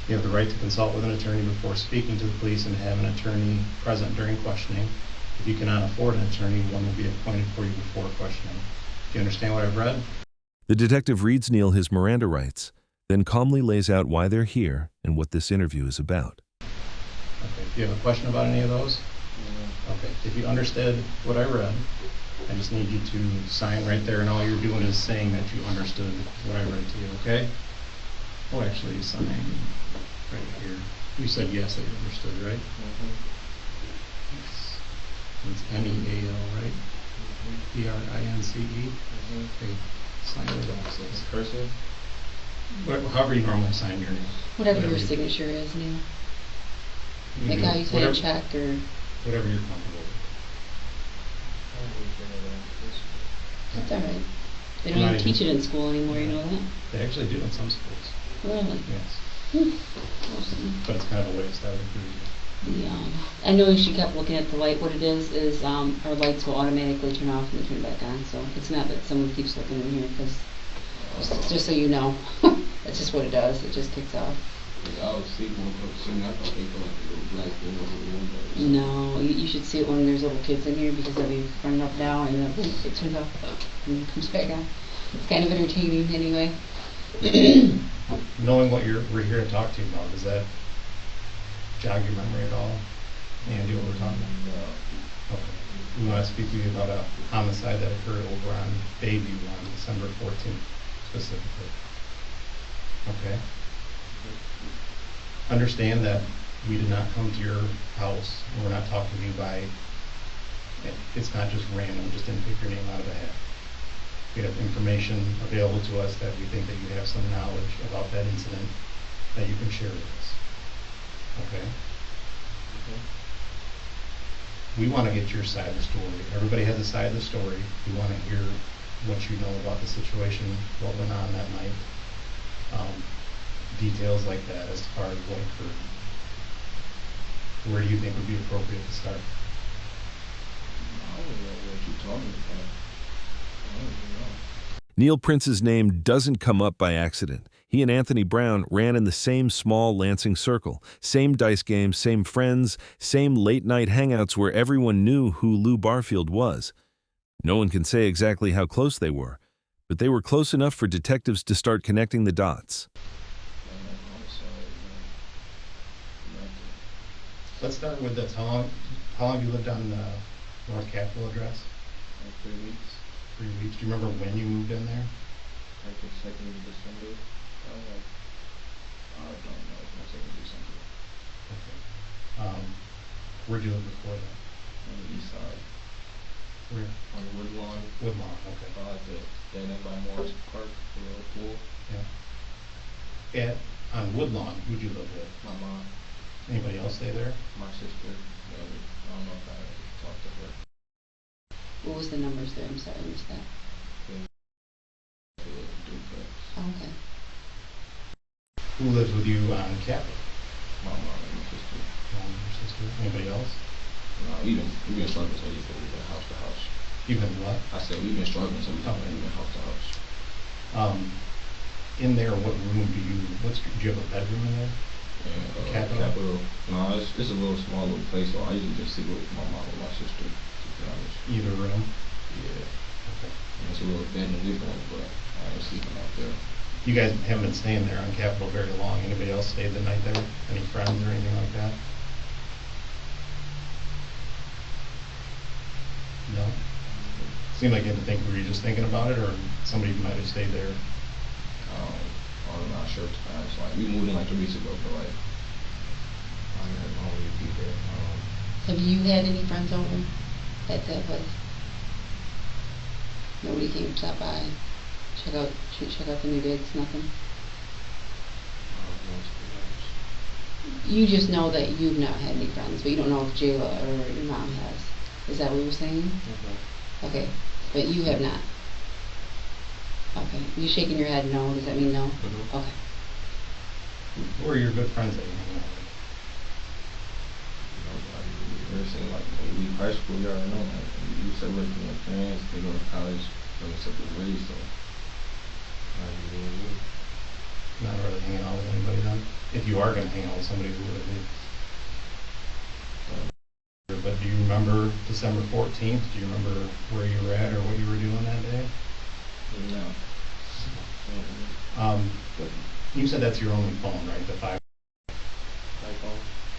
You have the right to consult with an attorney before speaking to the police and have an attorney present during questioning. If you cannot afford an attorney, one will be appointed for you before questioning. Do you understand what I've read? The detective reads Neal his Miranda rights, then calmly lays out why they're here and what this interview is about. Okay. Do you have a question about any of those? Okay. If you understood what I read, I just need you to sign right there, and all you're doing is saying that you understood what I read to you, okay? Oh, actually, you signed right here. You said yes, that you understood, right? It's Meal, right? Prince. Okay, sign it also. It's cursive. However you normally sign your name. Whatever your you- signature is, Neil. you Like do. how you sign a check or. Whatever you're comfortable with. That's all right. They Not don't even even- teach it in school anymore, you know that? They actually do in some schools, Really? yes. Awesome. But it's kind of a waste, I would agree with you. I know she kept looking at the light. What it is our lights will automatically turn off and then turn back on. So it's not that someone keeps looking in here because, just so you know, that's just what it does. It just kicks off. I was sleeping with I thought they put like a little black thing over the window. No, you should see it when there's little kids in here because they'll be running up and down and then boom, it turns off and comes back on. It's kind of entertaining anyway. Knowing what we're here to talk to you about, does that jog your memory at all? Andy, what we're talking about? Okay. We want to speak to you about a homicide that occurred over on Bayview on December 14th, specifically. Okay. Understand that we did not come to your house, and we're not talking to you by, it's not just random, just didn't pick your name out of a hat. We have information available to us that we think that you have some knowledge about that incident that you can share with us. Okay? We want to get your side of the story. Everybody has a side of the story. We want to hear what you know about the situation, what went on that night. Details like that as far as what occurred. Where do you think would be appropriate to start? I don't know what you're talking about. I don't even know. Neal Prince's name doesn't come up by accident. He and Anthony Brown ran in the same small Lansing circle, same dice games, same friends, same late-night hangouts where everyone knew who Lou Barfield was. No one can say exactly how close they were, but they were close enough for detectives to start connecting the dots. Let's start with this. How long have you lived on the North Capitol address? Like 3 weeks. 3 weeks. Do you remember when you moved in there? Like the 2nd of December. I don't know. It's my 2nd of December. Okay. Where'd you live before that? On the east side. Where? On the Woodlawn. Woodlawn, okay. At the dead end by Morris Park, the little pool. Yeah. On Woodlawn, who'd you live with? My mom, Anybody else stay there? my sister, I don't know if I talked to her. What was the numbers there? I'm sorry, I missed that. The duplex. Oh, okay. Who lives with you on Capitol? My mom and my sister. Mom and your sister? Anybody else? No, we've been struggling, so we've been house to house. You've been what? I said we've been struggling, so we've been house to house. In there, what room do you have a bedroom in there? And Capitol? No, it's a little small little place, so I usually just sleep with my mom and my sister, to be honest. Either room? Yeah. Okay. And it's a little bed and different, but I ain't sleeping out there. You guys haven't been staying there on Capitol very long. Anybody else stayed the night there? Any friends or anything like that? No? Seemed like you had to think, were you just thinking about it, or somebody might have stayed there? I'm not sure, to be honest. Like, we moved in like 3 weeks ago, but like, I don't really be there. Have you had any friends over at that place? Nobody came to stop by, check out the new digs, nothing? You just know that you've not had any friends, but you don't know if Jayla or your mom has. Is that what you're saying? Okay, but you have not. Okay, you shaking your head no, does that mean no? Okay. Who are your good friends that you hang out with? You ever seen like when we leave high school, you already know, like you separate from your parents, they go to college, go separate ways, so Not really hanging out with anybody then? If you are going to hang out with somebody, who would it be? But do you remember December 14th? Do you remember where you were at or what you were doing that day? no. You said that's your only phone, right? The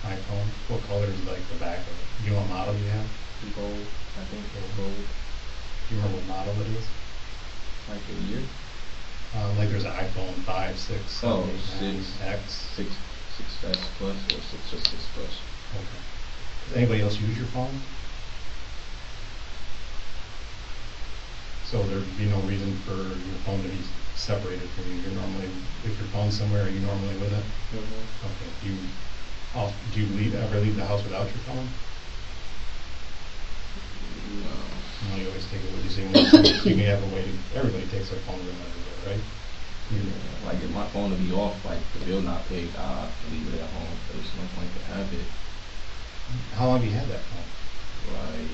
iPhone. What color is like the back of it? Do you know what model you have? Gold, I think gold, Do you remember what model it is? like a year. Like there's an iPhone 5, 6, 7, Oh, 8, 9, 6. X. 6S plus or 6 or 6 plus. Okay. Does anybody else use your phone? So there'd be no reason for your phone to be separated from you. You're normally, if your phone's somewhere, are you normally with it? Okay. Do you ever leave the house without your phone? No, you always take it with you. So you can have a way to, everybody takes their phone with them everywhere, right? Yeah, like if my phone would be off, like the bill not paid, I leave it at home. There's no point to have it. How long have you had that phone? Like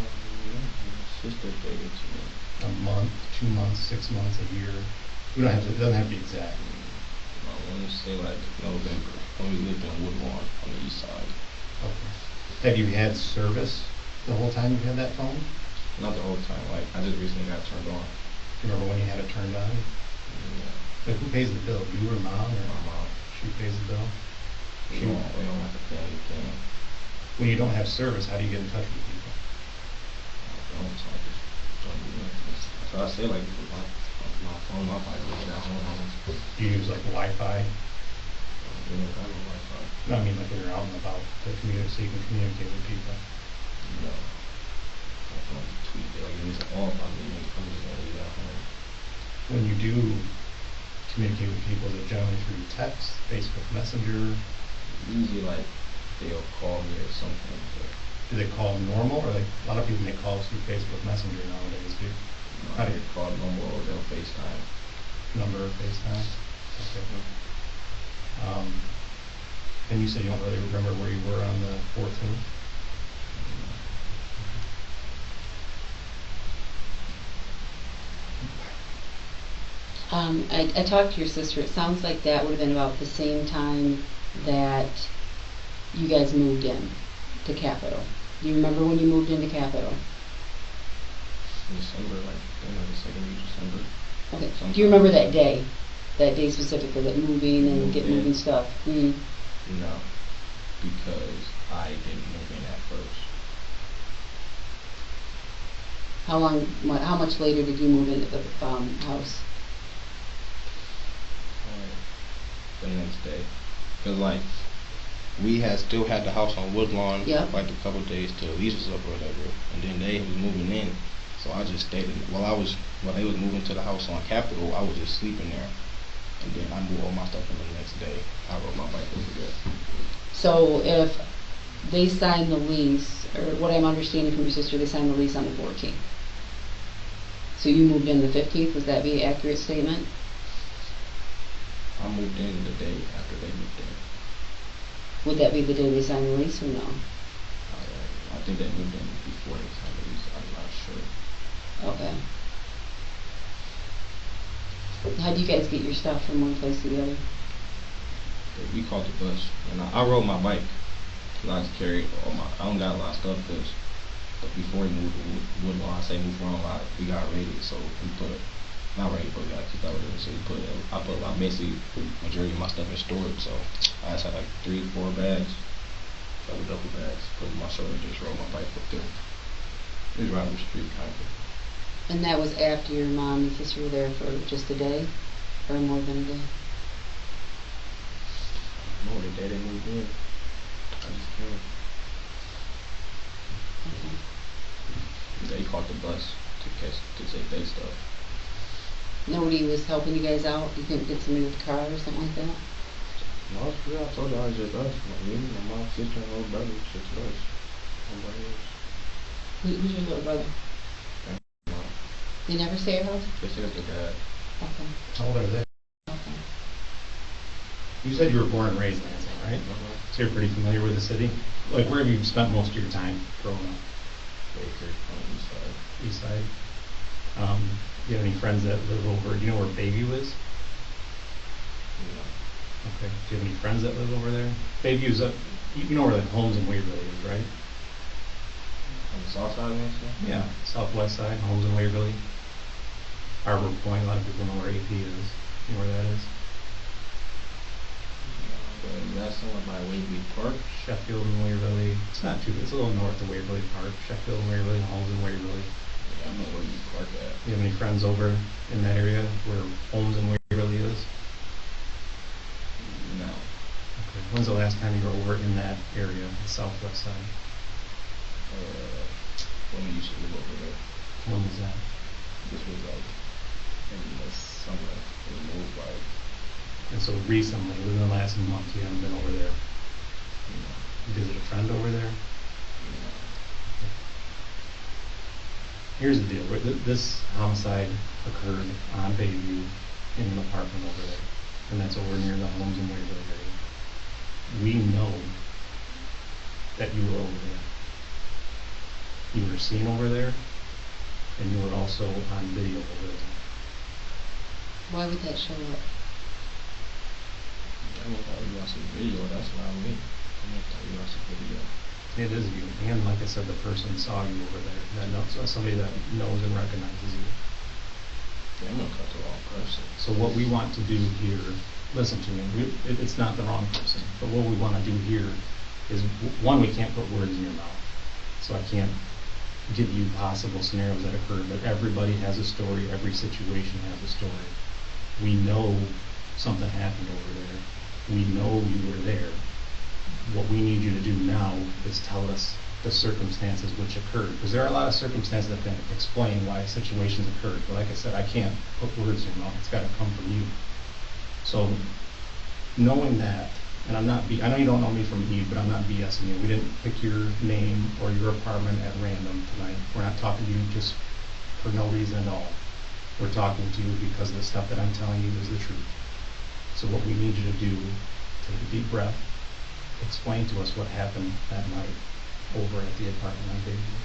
my sister gave it to me. A month, 2 months, 6 months, a year? We don't have to, it doesn't have to be exact. I want to say like November when we lived in Woodlawn on the east side. Okay. Have you had service the whole time you've had that phone? Not the whole time. Like I just recently got turned on. Do you remember when you had it turned on? Yeah. Like who pays the bill? You or mom? Or My mom. she pays the bill? We don't have to pay anything. When you don't have service, how do you get in touch with people? I don't, so I just don't do that. So I say like my phone, my bike, at home. Do you use like Wi-Fi? We don't have no Wi-Fi. No, I mean like when you're out and about to communicate, so you can communicate with people. No. My phone's tweaked. Like if it's off, I'm just gonna leave it at home. When you do communicate with people, is it generally through text, Facebook Messenger? Usually like they'll call me or something. But Do they call normal, or like a lot of people make calls through Facebook Messenger nowadays? Do I get called normal or they'll FaceTime. number of FaceTime? Okay. And you said you don't really remember where you were on the 14th? I talked to your sister. It sounds like that would have been about the same time that you guys moved in to Capitol. Do you remember when you moved into Capitol? December, like the second week of December. Okay. Sometime. Do you remember that day? That day specifically, like moving and getting moving stuff? Mm. No, because I didn't move in at first. How much later did you move into the house? The next day, because like we had still had the house on Woodlawn Yep. like a couple days till lease was up or whatever, and then they was moving in, so I just stayed while they was moving to the house on Capitol. I was just sleeping there, and then I moved all my stuff in the next day. I rode my bike over there. So if they signed the lease, or what I'm understanding from your sister, they signed the lease on the 14th. So you moved in the 15th. Would that be an accurate statement? I moved in the day after they moved in. Would that be the day they signed the lease or no? I think they moved in before they signed the lease. I'm not sure. Okay. How do you guys get your stuff from one place to the other? We called the bus, and I rode my bike. Cause I just carried I don't got a lot of stuff because before we moved to Woodlawn, I say moved around a lot. We got raided, so we put not raided, but we got kicked out of it. So I put like basically majority of my stuff in storage. So I just had like 3-4 bags, double bags, put in my shoulder, just rode my bike up there. It was around the street kind of. And that was after your mom and sister were there for just a day, or more than a day? No, the day they moved in, I just came. Okay. They caught the bus to take their stuff. Nobody was helping you guys out? You couldn't get somebody with a car or something like that? No, it's real. I told you I was just us. Me, my mom, sister, and little brother, just us. Nobody else. Who's your little brother? Mom. They never stay at your house? They said their dad. Okay. How old are they? Okay. You said you were born and raised in Lansing, right? So you're pretty familiar with the city? Like, where have you spent most of your time growing up? Baker on the east side. East side. Do you have any friends that live over, do you know where Bayview is? No. Okay. Do you have any friends that live over there? Bayview's up, you know where the Homes and Waverly is, right? On the south side of Lansing? Yeah. Southwest side, Homes and Waverly. Harbor Point, a lot of people know where AP is. You know where that is? But that's somewhere by Waverly Park. Sheffield and Waverly. It's not too, it's a little north of Waverly Park. Sheffield and Waverly, Homes and Waverly. Yeah, I know where you park at. Do you have any friends over in that area where Homes and Waverly is? When's the last time you were over in that area, the southwest side? When we used to live over there. When was that? This was like in the summer. We moved like, And so recently, within the last month, you haven't been over there. you know, Visit a friend over there? you know, Here's the deal. This homicide occurred on Bayview in an apartment over there. And that's over near the homes in Waverly area. We know that you were over there. You were seen over there, and you were also on video over there. Why would that show up? I don't know if you watch the video, that's not me. I don't know if you watch the video. It is you. And like I said, the person saw you over there. That knows, somebody that knows and recognizes you. Yeah, I'm gonna cut the wrong person. So what we want to do here, listen to me, it's not the wrong person, but what we want to do here is, one, we can't put words in your mouth. So I can't give you possible scenarios that occurred, but everybody has a story, every situation has a story. We know something happened over there. We know you were there. What we need you to do now is tell us the circumstances which occurred. Because there are a lot of circumstances that can explain why situations occurred. But like I said, I can't put words in your mouth. It's got to come from you. So knowing that, and I know you don't know me from Eve, but I'm not BSing you. We didn't pick your name or your apartment at random tonight. We're not talking to you just for no reason at all. We're talking to you because the stuff that I'm telling you is the truth. So what we need you to do, take a deep breath, explain to us what happened that night over at the apartment on Bayview.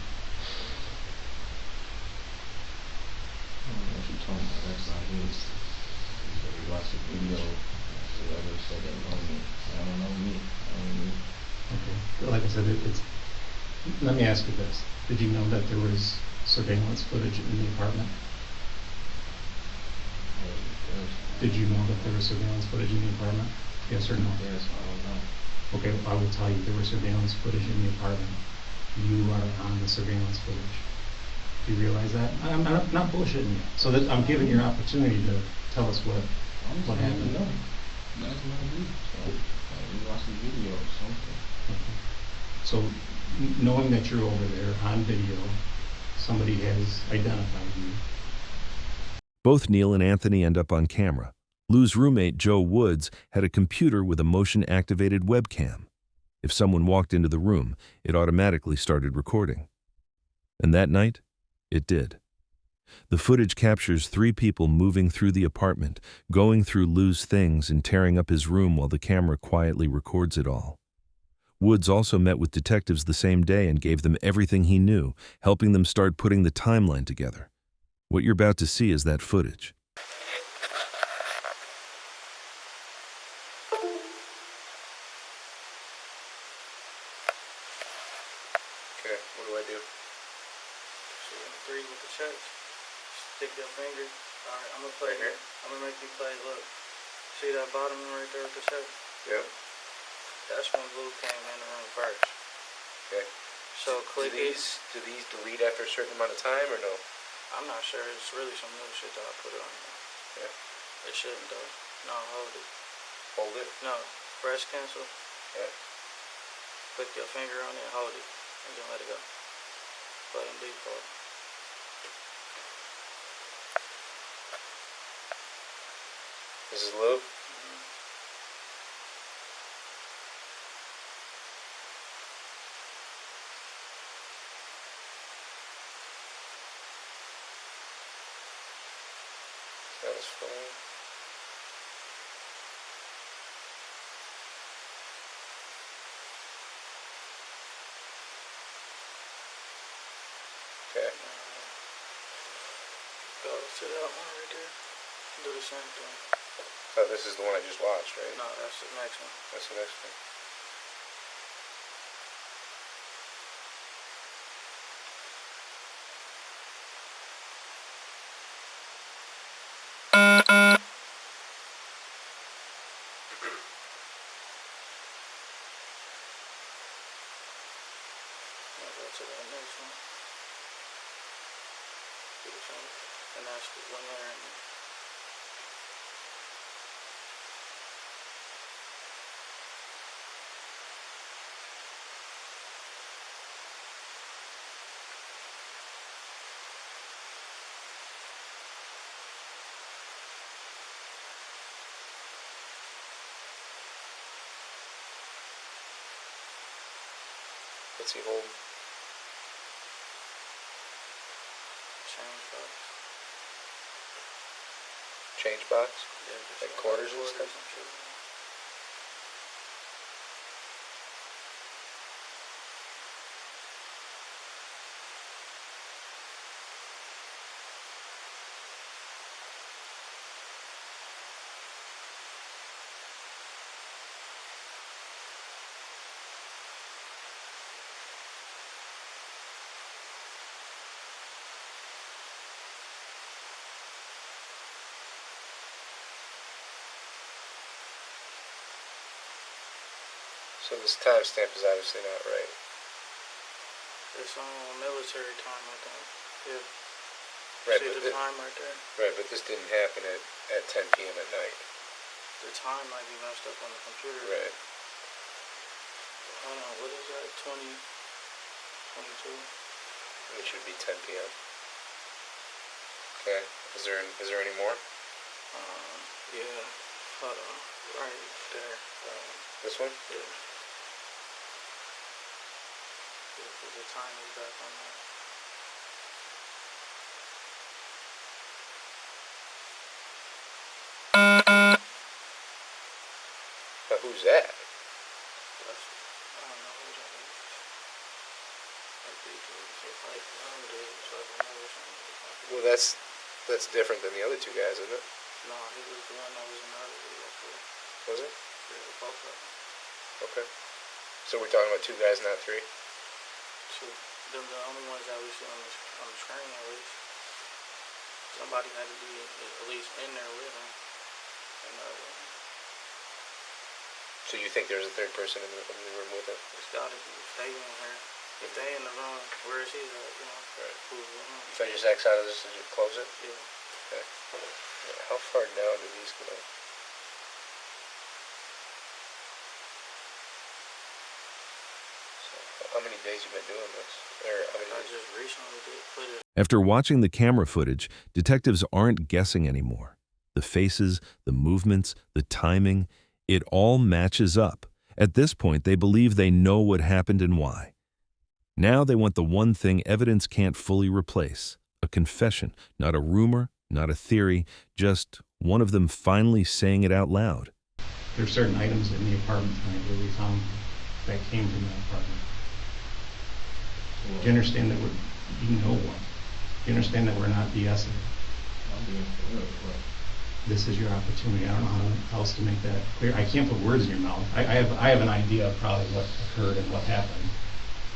I don't know what you're talking about. That's not me. You watch the video, whoever said they know me. I don't know me. I don't know me. Okay. Like I said, let me ask you this. Did you know that there was surveillance footage in the apartment? Did you know that there was surveillance footage in the apartment? Yes or no? Yes, I don't know. Okay, I will tell you, there was surveillance footage in the apartment. You are on the surveillance footage. Do you realize that? I'm not bullshitting you. So that I'm giving you an opportunity to tell us what happened. No, that's not me. So, you watch the video or something. Okay. So, knowing that you're over there on video, somebody has identified you. Both Neal and Anthony end up on camera. Lou's roommate, Joe Woods, had a computer with a motion-activated webcam. If someone walked into the room, it automatically started recording. And that night, it did. The footage captures 3 people moving through the apartment, going through Lou's things and tearing up his room while the camera quietly records it all. Woods also met with detectives the same day and gave them everything he knew, helping them start putting the timeline together. What you're about to see is that footage. Okay, what do I do? So in 3 with the checks, stick your finger. Alright, I'm gonna play here. I'm gonna make you play, look. See that bottom one right there with the check? Yep. That's when Lou came in the room first. Okay. So click it. Do these delete after a certain amount of time or no? I'm not sure. It's really some new shit that I put on there. Yeah. It shouldn't though. No, hold it. Hold it? No. Press cancel. Yeah. Put your finger on it, hold it, and then let it go. Play in default. This is Lou? That was fine. Okay. Go to that one right there. Do the same thing. Oh, this is the one I just watched, right? No, that's the next one. That's the next one. I'll go to that next one. Do the same. And that's the one there. What's he holding? Change box. Change box? Yeah, just Like quarters and stuff? and shit. So this timestamp is obviously not right. It's on military time, I think. Yeah. Right, See but the time right there? Right, but this didn't happen at 10 p.m. at night. The time might be messed up on the computer. Right. Hold on, what is that? 22? It should be 10 p.m. Okay. Is there any more? Yeah. Hold on. Right there. This one? Yeah. Yeah, 'cause the time is back on that. But who's that? That's, I don't know who that is. Like they do it for like nowadays, so I don't know or something. Well, that's different than the other two guys, isn't it? No, he was the one that was in the other video too. Was it? Yeah, both of them. Okay. So we're talking about two guys, not three? Two. They're the only ones that we see on the screen at least. Somebody had to be at least in there with him. And, So you think there's a third person in the room with him? it's gotta be. If they in here, if they in the room, where is he at, you know? Right. Who's with him? If I just X out of this and just close it? Yeah. Okay. Yeah, how far down do these go? So, how many days you been doing this? Or how many I days? just recently put it. After watching the camera footage, detectives aren't guessing anymore. The faces, the movements, the timing, it all matches up. At this point, they believe they know what happened and why. Now they want the one thing evidence can't fully replace, a confession, not a rumor, not a theory, just one of them finally saying it out loud. There are certain items in the apartment tonight where we found that came from that apartment. Do you understand that you know what? Do you understand that we're not BSing? I'm being for real, but This is your opportunity. I don't know how else to make that clear. I can't put words in your mouth. I have an idea of probably what occurred and what happened,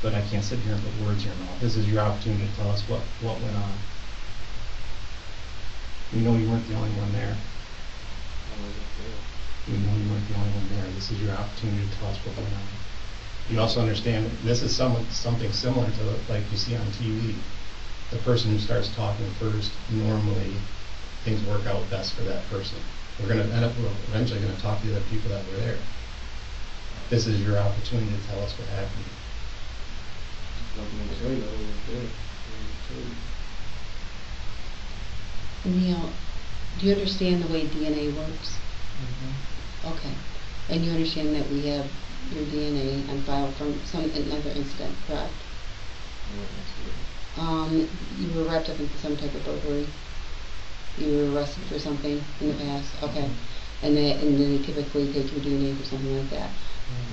but I can't sit here and put words in your mouth. This is your opportunity to tell us what went on. We know you weren't the only one there. I wasn't there. We know you weren't the only one there. This is your opportunity to tell us what went on. You also understand that this is something similar to like you see on TV. The person who starts talking first, normally things work out best for that person. We're eventually going to talk to the other people that were there. This is your opportunity to tell us what happened. Nothing to tell you, I wasn't there. Neil, do you understand the way DNA works? Okay. And you understand that we have your DNA on file from another incident, correct? You were wrapped up in some type of burglary. You were arrested for something in the past. Okay. And then they typically take your DNA for something like that.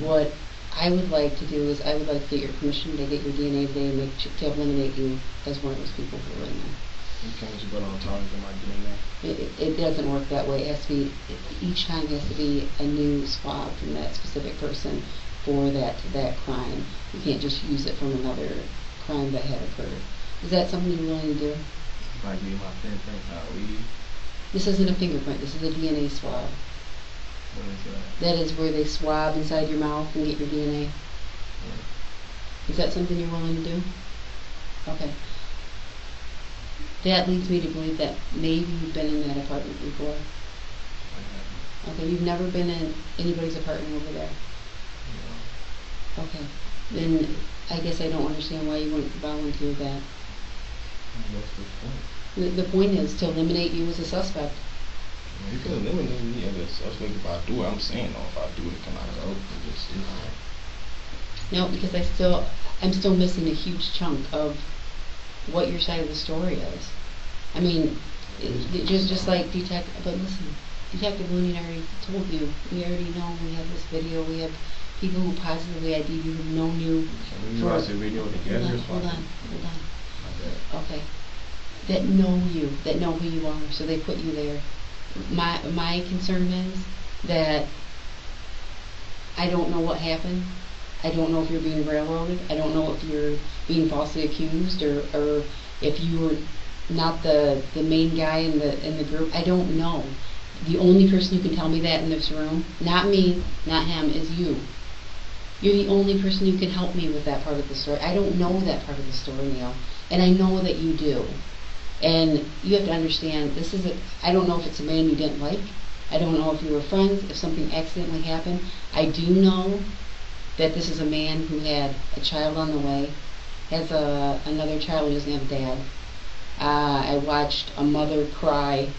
What I would like to do is I would like to get your permission to get your DNA today and to eliminate you as one of those people who are in there. You can't just go down time and my DNA. It doesn't work that way. It has to be, each time has to be a new swab from that specific person for that crime. You can't just use it from another crime that had occurred. Is that something you're willing to do? If I give you my fingerprint, I'll leave. This isn't a fingerprint. This is a DNA swab. What is that? That is where they swab inside your mouth and get your DNA. Is that something you're willing to do? Okay. That leads me to believe that maybe you've been in that apartment before. Okay, you've never been in anybody's apartment over there. Okay, then I guess I don't understand why you wouldn't volunteer that. What's the point? The point is to eliminate you as a suspect. You can eliminate me as a suspect if I do it. I'm saying, though, if I do it, come out of the open, just, No, because I'm still missing a huge chunk of what your side of the story is. I mean, just like but listen, Detective Looney already told you. We already know. We have this video. We have people who positively ID'd you, who've known you. Can we watch the video together? Hold on. Okay. That know you, that know who you are, so they put you there. My concern is that I don't know what happened. I don't know if you're being railroaded. I don't know if you're being falsely accused, or if you were not the main guy in the group. I don't know. The only person who can tell me that in this room, not me, not him, is you. You're the only person who can help me with that part of the story. I don't know that part of the story, Neil, and I know that you do. And you have to understand, I don't know if it's a man you didn't like. I don't know if you were friends, if something accidentally happened. I do know that this is a man who had a child on the way, has another child who doesn't have a dad. I watched a mother cry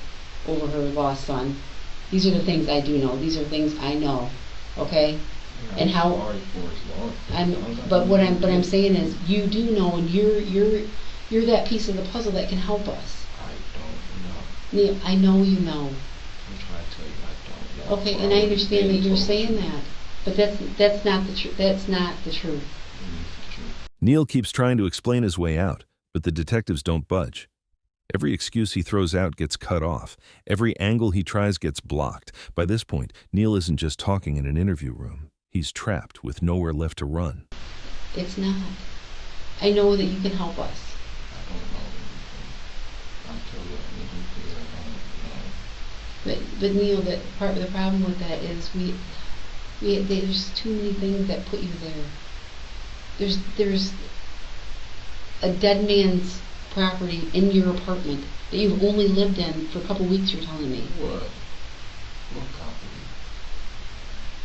over her lost son. These are the things I do know. These are things I know. Okay? And how but what I'm saying is you do know, and you're that piece of the puzzle that can help us. I don't know. Neil, I know you know. I'm trying to tell you I don't know. Okay, and I understand that you're saying that, but that's not the truth. That's not the truth. Neil keeps trying to explain his way out, but the detectives don't budge. Every excuse he throws out gets cut off. Every angle he tries gets blocked. By this point, Neil isn't just talking in an interview room. He's trapped with nowhere left to run. It's not. I know that you can help us. I don't know anything. I'm totally I don't know. But Neil, the problem with that is there's too many things that put you there. There's a dead man's property in your apartment that you've only lived in for a couple weeks, you're telling me. What property?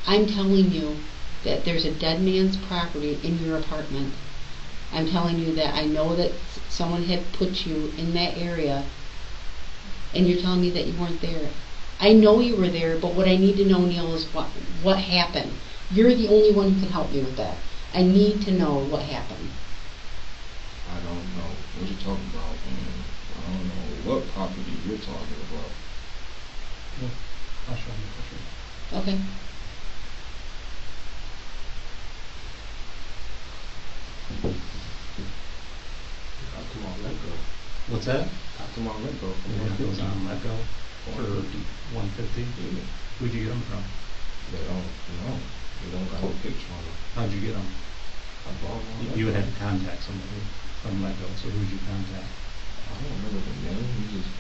I'm telling you that there's a dead man's property in your apartment. I'm telling you that I know that someone had put you in that area, and you're telling me that you weren't there. I know you were there, but what I need to know, Neil, is what happened. You're the only one who can help me with that. I need to know what happened. I don't know what you're talking about, and I don't know what property you're talking about. Yeah, I'll show you for sure. Okay. Come on, let go. What's that? Come on, let go. It goes on let go for 150. Yeah. Who'd you get them from? They don't know. They don't got a picture on them. How'd you get them? I bought them. You had to contact somebody from let go, so who'd you contact? I don't remember the name. You just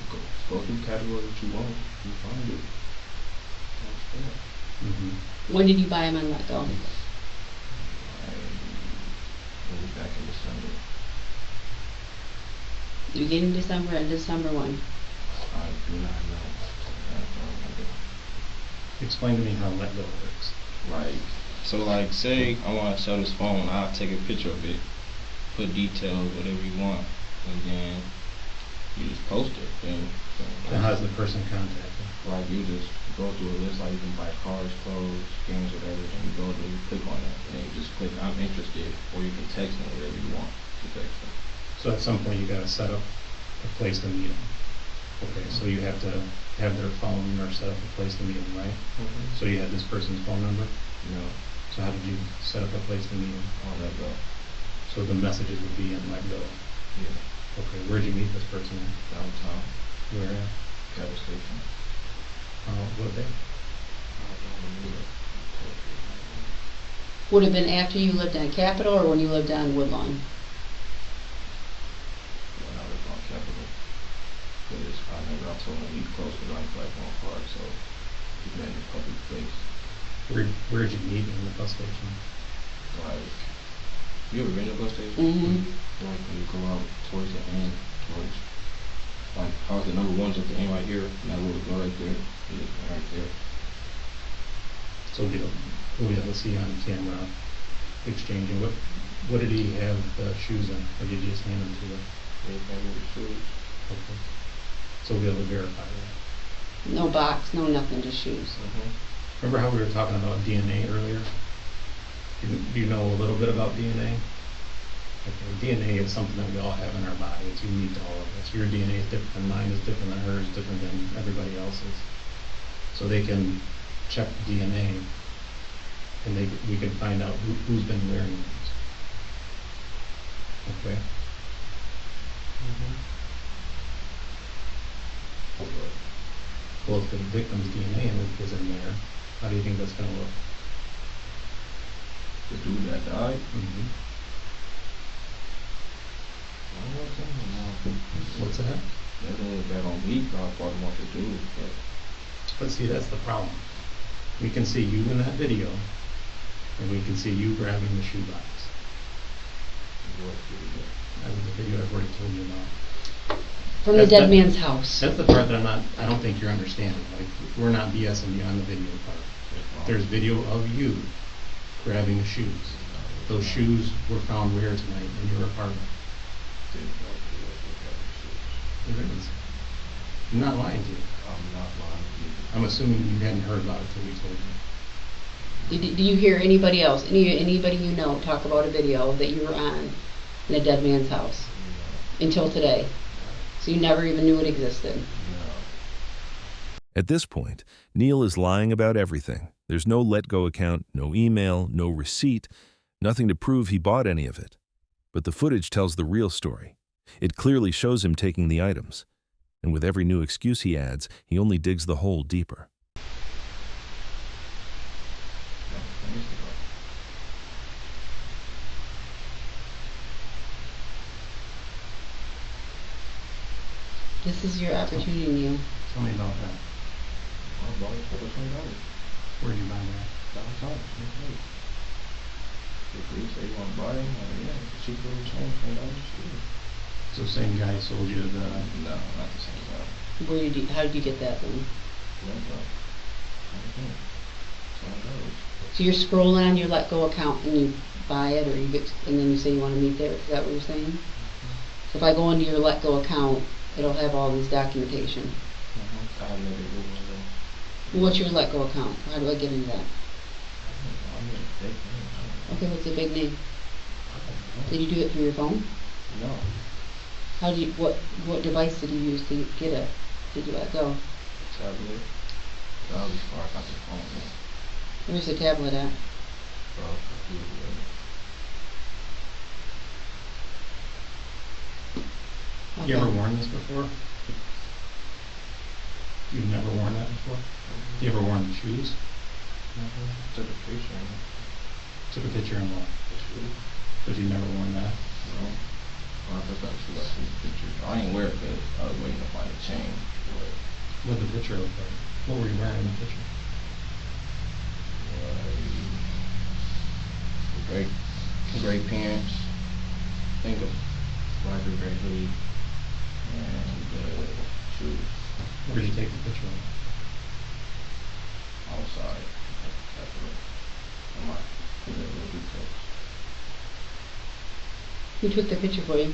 go through category that you want. You find it. That's that. Mm-hmm. When did you buy them and let go? Maybe back in December. Beginning December and December when? I do not know. I don't remember. Explain to me how let go works. Like, say I want to sell this phone, I'll take a picture of it, put details, whatever you want, and then you just post it. And how does the person contact you? Like, you just go through a list, like you can buy cars, clothes, games, whatever, and you go to, you click on it, and then you just click I'm interested, or you can text them whatever you want to text them. So at some point you got to set up a place to meet them. Okay, so you have to have their phone or set up a place to meet them, right? Mm-hmm. So you had this person's phone number? No. So how did you set up a place to meet them? On let go. So the messages would be in let go. Yeah. Okay, where'd you meet this person at? Downtown. Where at? Gas station. What day? I don't remember. Would have been after you lived on Capitol or when you lived on Woodlawn? When I was on Capitol. Because I remember I told him he'd close the line like one park, so he met in a public place. Where'd you meet in the bus station? Like, you ever been to a bus station? Mm-hmm. Like when you go out towards the end, towards like how's the number one's at the end right here, and that little girl right there, is right there. So we'll be able to see on camera exchanging. What did he have shoes in, or did you just hand them to her? Anything with the shoes. Okay. So we'll be able to verify that. No box, no nothing, just shoes. Mm-hmm. Remember how we were talking about DNA earlier? Do you know a little bit about DNA? Okay, DNA is something that we all have in our body. It's unique to all of us. Your DNA is different than mine, is different than hers, different than everybody else's. So they can check the DNA, and we can find out who's been wearing these. Okay? Well, if the victim's DNA is in there, how do you think that's going to look? The dude that died? Mm-hmm. What's that? That don't look bad on me, probably what to do, But see, that's the problem. We can see you in that video, and we can see you grabbing the shoebox. That was the video I've already told you about. From the dead man's house. That's the part that I don't think you're understanding. Like, we're not BSing you on the video part. There's video of you grabbing the shoes. Those shoes were found where tonight? In your apartment. I'm not lying to you. I'm not lying to you. I'm assuming you hadn't heard about it till we told you. Do you hear anybody else, anybody you know, talk about a video that you were on in a dead man's house until today? So you never even knew it existed? No. At this point, Neal is lying about everything. There's no let-go account, no email, no receipt, nothing to prove he bought any of it. But the footage tells the real story. It clearly shows him taking the items. And with every new excuse he adds, he only digs the hole deeper. This is your opportunity, Neal. Tell me about that. I bought it for $20. Where'd you buy that? Downtown. If you say you want to buy it, yeah, it's cheaper than $20 cheaper. So same guy sold you the... No, not the same guy. How did you get that then? So you're scrolling on your let go account and you buy it, or you get, and then you say you want to meet there. Is that what you're saying? So if I go into your let go account, it'll have all this documentation. What's your let go account? How do I get into that? Okay, what's the big name? Did you do it through your phone? No. How do you, what device did you use to get it? Did you let go? Tablet. That was before I got the phone. Where's the tablet at? Okay. You ever worn this before? You've never worn that before? You ever worn the shoes? Took a picture. Took a picture in what? The shoes. But you never worn that? No. Well, I took that shoe, I took the picture. I didn't wear it because I was waiting to find a chain. What did the picture look like? What were you wearing in the picture? Gray pants. Think of black or gray hoodie. And shoes. Where did you take the picture of? Outside. Who took the picture for you?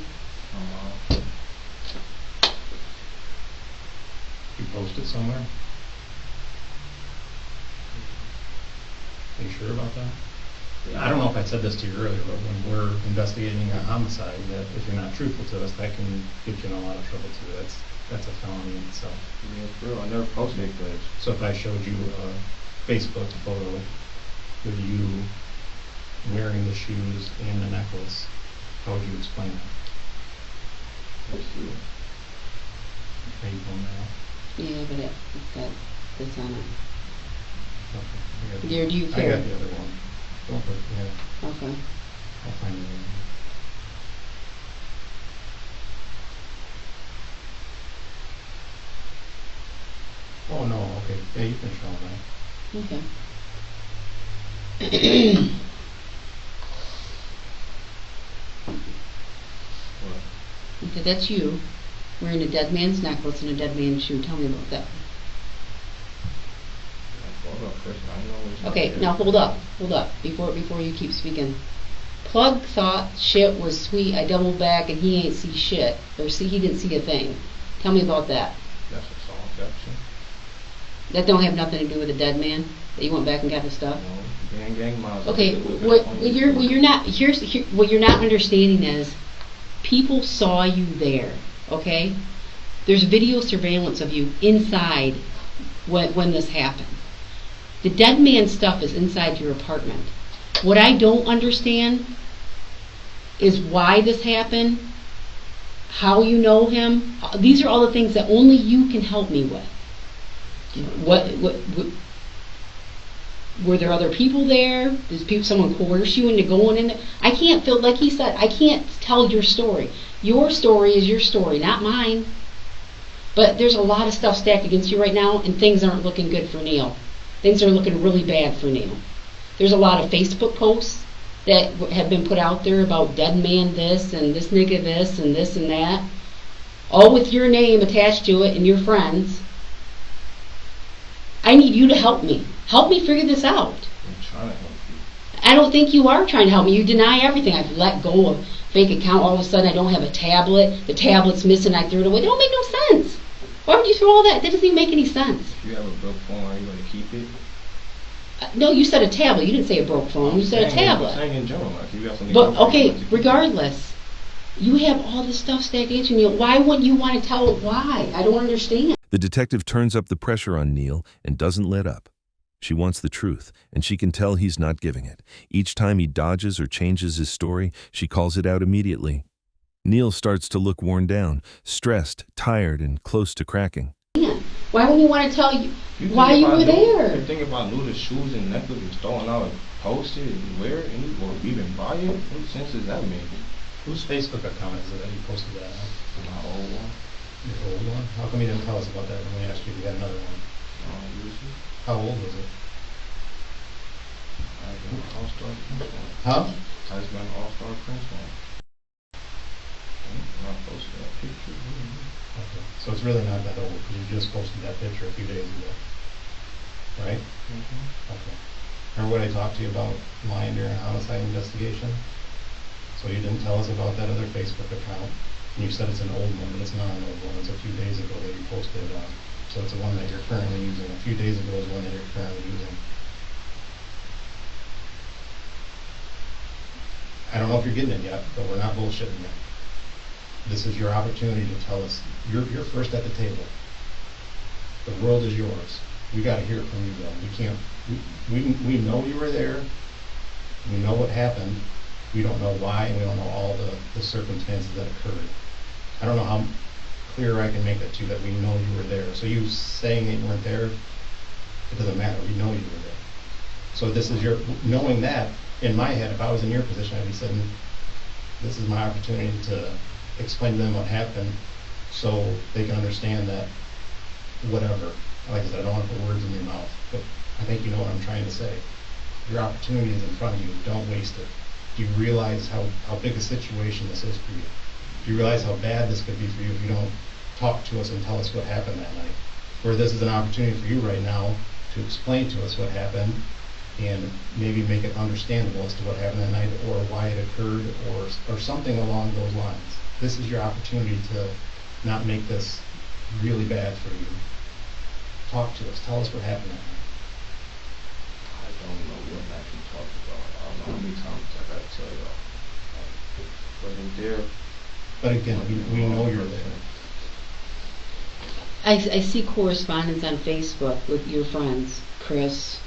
You post it somewhere? Are you sure about that? I don't know if I said this to you earlier, but when we're investigating a homicide, that if you're not truthful to us, that can get you in a lot of trouble too. That's a felony in itself. Yeah, bro, I never posted it, but So if I showed you a Facebook photo with you wearing the shoes and the necklace, how would you explain that? that's true. Are you pulling that out? Yeah, but that's on it. Okay. Do you I care? got the other one. Don't put, yeah, Okay. I'll find the other one. Oh, no, okay. Yeah, you can show that. Okay. What? Okay, that's you wearing a dead man's necklace and a dead man's shoe. Tell me about that. Hold up, Chris. I know it's Okay, not now there. hold up, before you keep speaking. Plug thought shit was sweet. I doubled back and he ain't see shit, or he didn't see a thing. Tell me about that. That's a song caption. That don't have nothing to do with the dead man. That you went back and got his stuff. No, Gang miles. Okay, what you're not understanding is people saw you there, okay? There's video surveillance of you inside when this happened. The dead man stuff is inside your apartment. What I don't understand is why this happened, how you know him. These are all the things that only you can help me with. What were there other people there? Did someone coerce you into going in there? I can't feel, like he said, I can't tell your story. Your story is your story, not mine. But there's a lot of stuff stacked against you right now, and things aren't looking good for Neal. Things are looking really bad for Neal. There's a lot of Facebook posts that have been put out there about dead man this, and this nigga this, and this and that. All with your name attached to it and your friends. I need you to help me. Help me figure this out. I'm trying to help you. I don't think you are trying to help me. You deny everything. I've let go of fake account. All of a sudden I don't have a tablet. The tablet's missing. I threw it away. They don't make no sense. Why would you throw all that? That doesn't even make any sense. If you have a broke phone, are you going to keep it? No, you said a tablet. You didn't say a broke phone. You said a tablet. I'm saying in general. Like, if you have something But, okay, regardless, you have all this stuff stacked against you. Why wouldn't you want to tell why? I don't understand. The detective turns up the pressure on Neal and doesn't let up. She wants the truth, and she can tell he's not giving it. Each time he dodges or changes his story, she calls it out immediately. Neal starts to look worn down, stressed, tired, and close to cracking. Why wouldn't you want to tell you why you were there? You think about Luda's shoes and necklace and throwing out, post it and wear it, or even buy it? What sense does that make? Whose Facebook account is it that you posted that on? My old one. Your old one? How come you didn't tell us about that when we asked you if you had another one? How old was it? I was an all-star Prince one. Huh? I was an all-star Prince one. I posted that picture. Okay. So it's really not that old, because you just posted that picture a few days ago. Right? Mm-hmm. Okay. Remember what I talked to you about lying during a homicide investigation? So you didn't tell us about that other Facebook account. And you said it's an old one, but it's not an old one. It's a few days ago that you posted it on. So it's the one that you're currently using. A few days ago is the one that you're currently using. I don't know if you're getting it yet, but we're not bullshitting yet. This is your opportunity to tell us. You're first at the table. The world is yours. We got to hear it from you, though. We can't. We know you were there. We know what happened. We don't know why, and we don't know all the circumstances that occurred. I don't know how clear I can make that to you, that we know you were there. So you saying that you weren't there, it doesn't matter. We know you were there. So this is your, knowing that, in my head, if I was in your position, I'd be saying, this is my opportunity to explain to them what happened so they can understand that whatever. Like I said, I don't want to put words in your mouth, but I think you know what I'm trying to say. Your opportunity is in front of you. Don't waste it. Do you realize how big a situation this is for you? Do you realize how bad this could be for you if you don't talk to us and tell us what happened that night? Where this is an opportunity for you right now to explain to us what happened and maybe make it understandable as to what happened that night, or why it occurred, or something along those lines. This is your opportunity to not make this really bad for you. Talk to us. Tell us what happened that night. I don't know what actually talked about. I don't know how many times I got to tell y'all. Wasn't there. But again, we know you're there. I see correspondence on Facebook with your friends, Chris,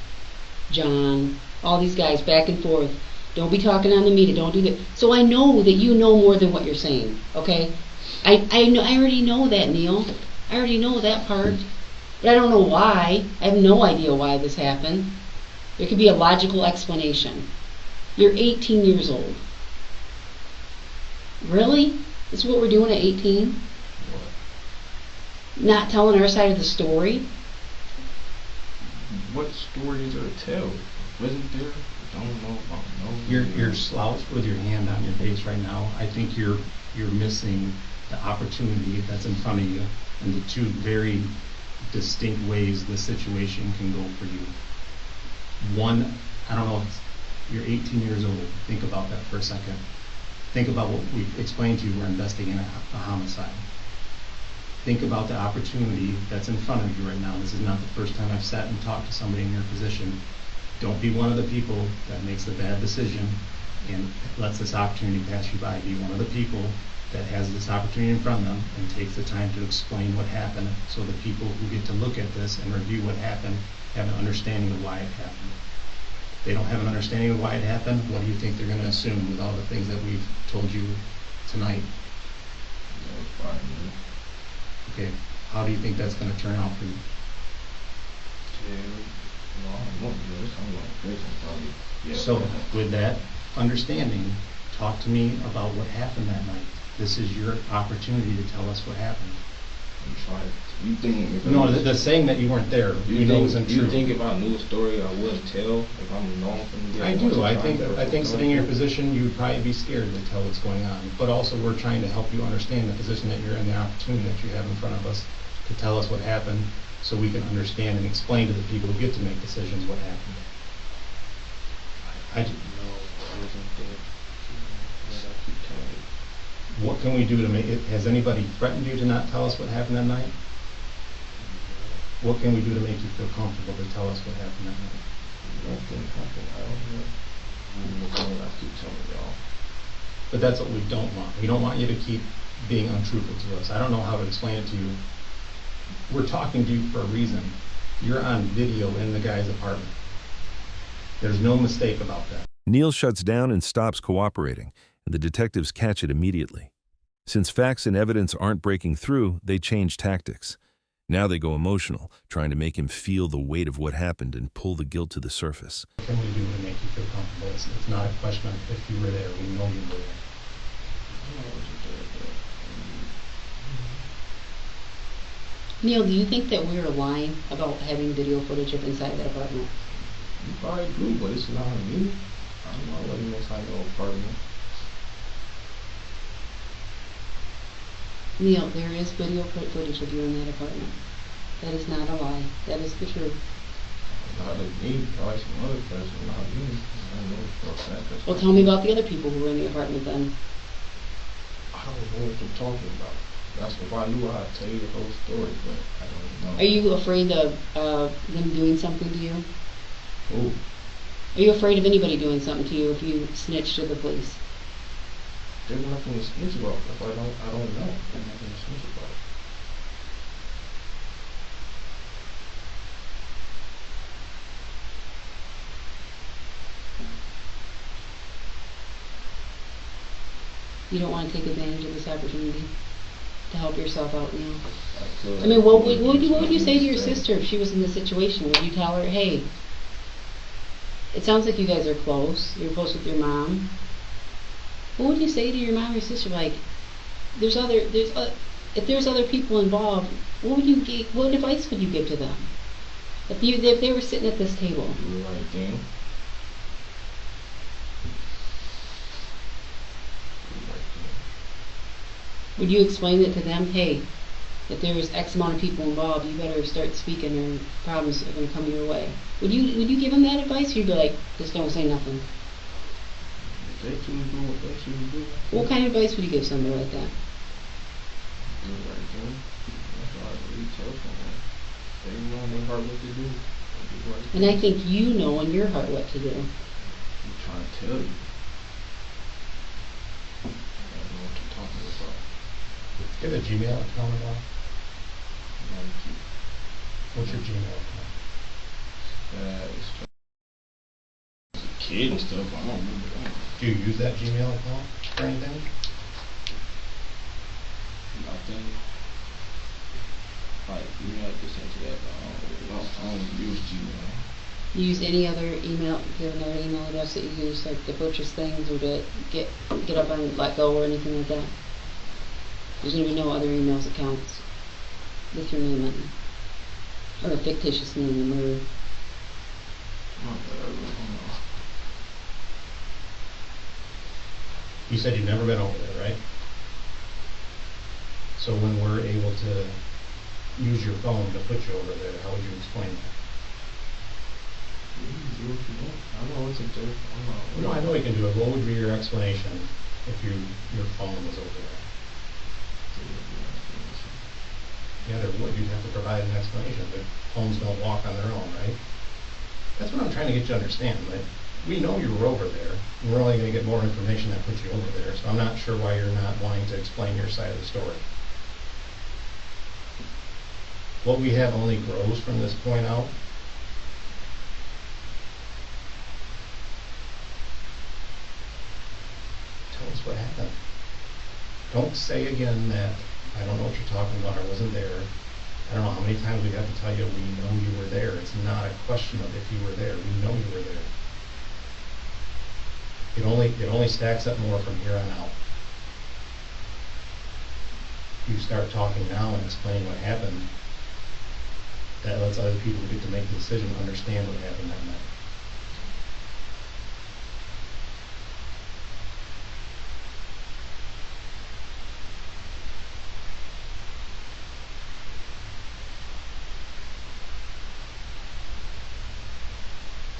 John, all these guys back and forth. Don't be talking on the media. Don't do that. So I know that you know more than what you're saying. Okay, I already know that, Neal. I already know that part. But I don't know why. I have no idea why this happened. There could be a logical explanation. You're 18 years old. Really? This is what we're doing at 18? What? Not telling our side of the story? What story is there to tell? Wasn't there? Don't know about no. You're slouched with your hand on your face right now. I think you're missing the opportunity that's in front of you, and the two very distinct ways this situation can go for you. One, I don't know if you're 18 years old. Think about that for a second. Think about what we explained to you. We're investigating a homicide. Think about the opportunity that's in front of you right now. This is not the first time I've sat and talked to somebody in your position Don't be one of the people that makes the bad decision and lets this opportunity pass you by. Be one of the people that has this opportunity in front of them and takes the time to explain what happened, so the people who get to look at this and review what happened have an understanding of why it happened. If they don't have an understanding of why it happened, what do you think they're going to assume with all the things that we've told you tonight? Okay, how do you think that's going to turn out for you? So, with that understanding, talk to me about what happened that night. This is your opportunity to tell us what happened. You think? No, the saying that you weren't there, we know isn't true. You think if I knew a story, I wouldn't tell? If I'm known from the I do. I think sitting in your position, you'd probably be scared to tell what's going on. But also, we're trying to help you understand the position that you're in, the opportunity that you have in front of us to tell us what happened, so we can understand and explain to the people who get to make decisions what happened. What can we do to make it? Has anybody threatened you to not tell us what happened that night? What can we do to make you feel comfortable to tell us what happened that night? But that's what we don't want. We don't want you to keep being untruthful to us. I don't know how to explain it to you. We're talking to you for a reason. You're on video in the guy's apartment. There's no mistake about that. Neal shuts down and stops cooperating, and the detectives catch it immediately. Since facts and evidence aren't breaking through, they change tactics. Now they go emotional, trying to make him feel the weight of what happened and pull the guilt to the surface. What can we do to make you feel comfortable? It's not a question of if you were there. We know you were there. Neal, do you think that we were lying about having video footage of inside that apartment? You probably do, but it's not me. I don't know what inside your apartment. Neal, there is video footage of you in that apartment. That is not a lie. That is the truth. Not me, probably some other person, not me. I don't know for a fact. Well, tell me about the other people who were in the apartment then. I don't know what you're talking about. That's if I knew, I'd tell you the whole story, but I don't know. Are you afraid of them doing something to you? Who? Are you afraid of anybody doing something to you if you snitch to the police? There's nothing to snitch about. If I don't know. There's nothing to snitch about. You don't want to take advantage of this opportunity to help yourself out, Neal? I mean, what would you say to your sister if she was in this situation? Would you tell her, hey, it sounds like you guys are close. You're close with your mom. What would you say to your mom or your sister? Like, if there's other people involved, what advice would you give to them? If they were sitting at this table? Do the right thing. Would you explain it to them? Hey, if there's X amount of people involved, you better start speaking or problems are going to come your way. Would you give them that advice, or you'd be like, just don't say nothing? They choose to do what they choose to do. What kind of advice would you give somebody like that? Do the right thing. That's all I really tell someone. They know in their heart what to do. Right. And I think you know in your heart what to do. I'm trying to tell you. I don't know what you're talking about. Do you have a Gmail account at all? What's your Gmail account? It's a kid and stuff. I don't remember that. Do you use that Gmail account for anything? Nothing. Like, you know, I just into that, but I don't use Gmail. You use any other email? Do you have another email address that you use, like to purchase things or to get up on Let Go or anything like that? There's going to be no other emails accounts with your name on them, or a fictitious name, or. You said you've never been over there, right? So when we're able to use your phone to put you over there, how would you explain that? Do what you want. I know what to do. No, I know you can do it. What would be your explanation if your phone was over there? Yeah, there would. You'd have to provide an explanation. But phones don't walk on their own, right? That's what I'm trying to get you to understand. Like, we know you were over there, and we're only going to get more information that puts you over there, so I'm not sure why you're not wanting to explain your side of the story. What we have only grows from this point out. Tell us what happened. Don't say again that I don't know what you're talking about, I wasn't there. I don't know how many times we have to tell you we know you were there. It's not a question of if you were there. We know you were there. It only stacks up more from here on out. You start talking now and explaining what happened. That lets other people who get to make the decision understand what happened that night.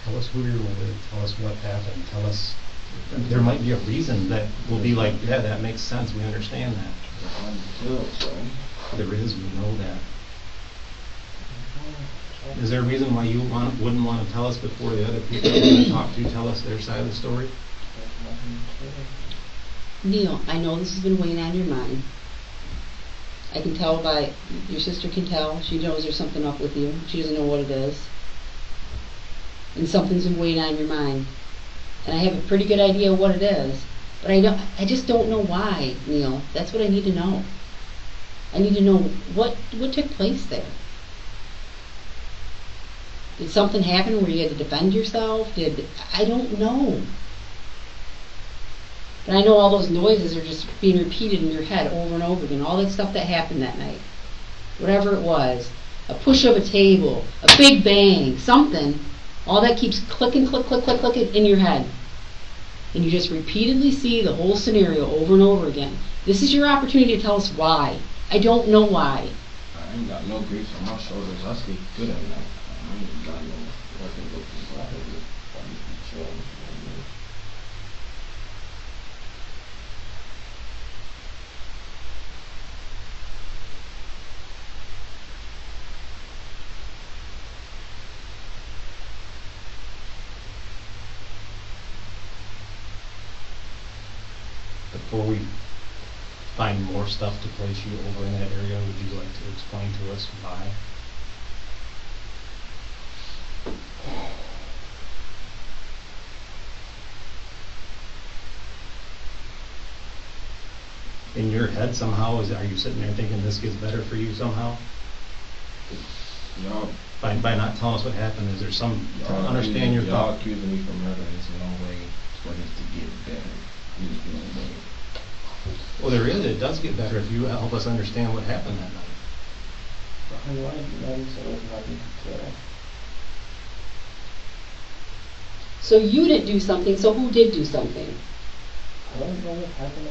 Tell us who you were with, tell us what happened, tell us, there might be a reason that will be like, yeah, that makes sense, we understand that. There is, we know that. Is there a reason why you wouldn't want to tell us before the other people you're going to talk to tell us their side of the story? Neal, I know this has been weighing on your mind. I can tell by, your sister can tell, she knows there's something up with you. She doesn't know what it is. And something's been weighing on your mind. And I have a pretty good idea what it is. But I just don't know why, Neal. That's what I need to know. I need to know what took place there. Did something happen where you had to defend yourself? I don't know. But I know all those noises are just being repeated in your head over and over again. All that stuff that happened that night. Whatever it was. A push of a table. A big bang. Something. All that keeps clicking, click, click, click, click in your head. And you just repeatedly see the whole scenario over and over again. This is your opportunity to tell us why. I don't know why. I ain't got no grief on my shoulders. I sleep good at night. I ain't got no working with people. I just chill. Before we find more stuff to place you over in that area, would you like to explain to us why? In your head somehow, are you sitting there thinking this gets better for you somehow? Y'all, by not telling us what happened, is there some, to understand your y'all thought? accusing me from murder. There's no way for this to get better. There's no way. Well, there is. It does get better if you help us understand what happened that night. So you didn't do something, so who did do something? I don't know what happened.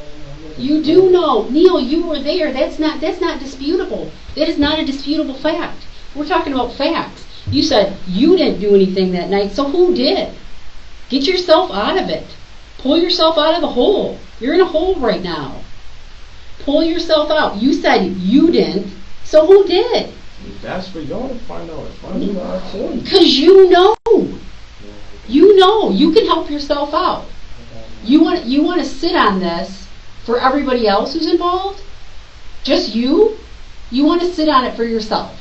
You do know. Neal, you were there. That's not disputable. That is not a disputable fact. We're talking about facts. You said you didn't do anything that night, so who did? Get yourself out of it. Pull yourself out of the hole. You're in a hole right now. Pull yourself out. You said you didn't, so who did? That's for y'all to find out. If I do, I'll tell you. Because you know. You know. You can help yourself out. You want to sit on this for everybody else who's involved? Just you? You want to sit on it for yourself.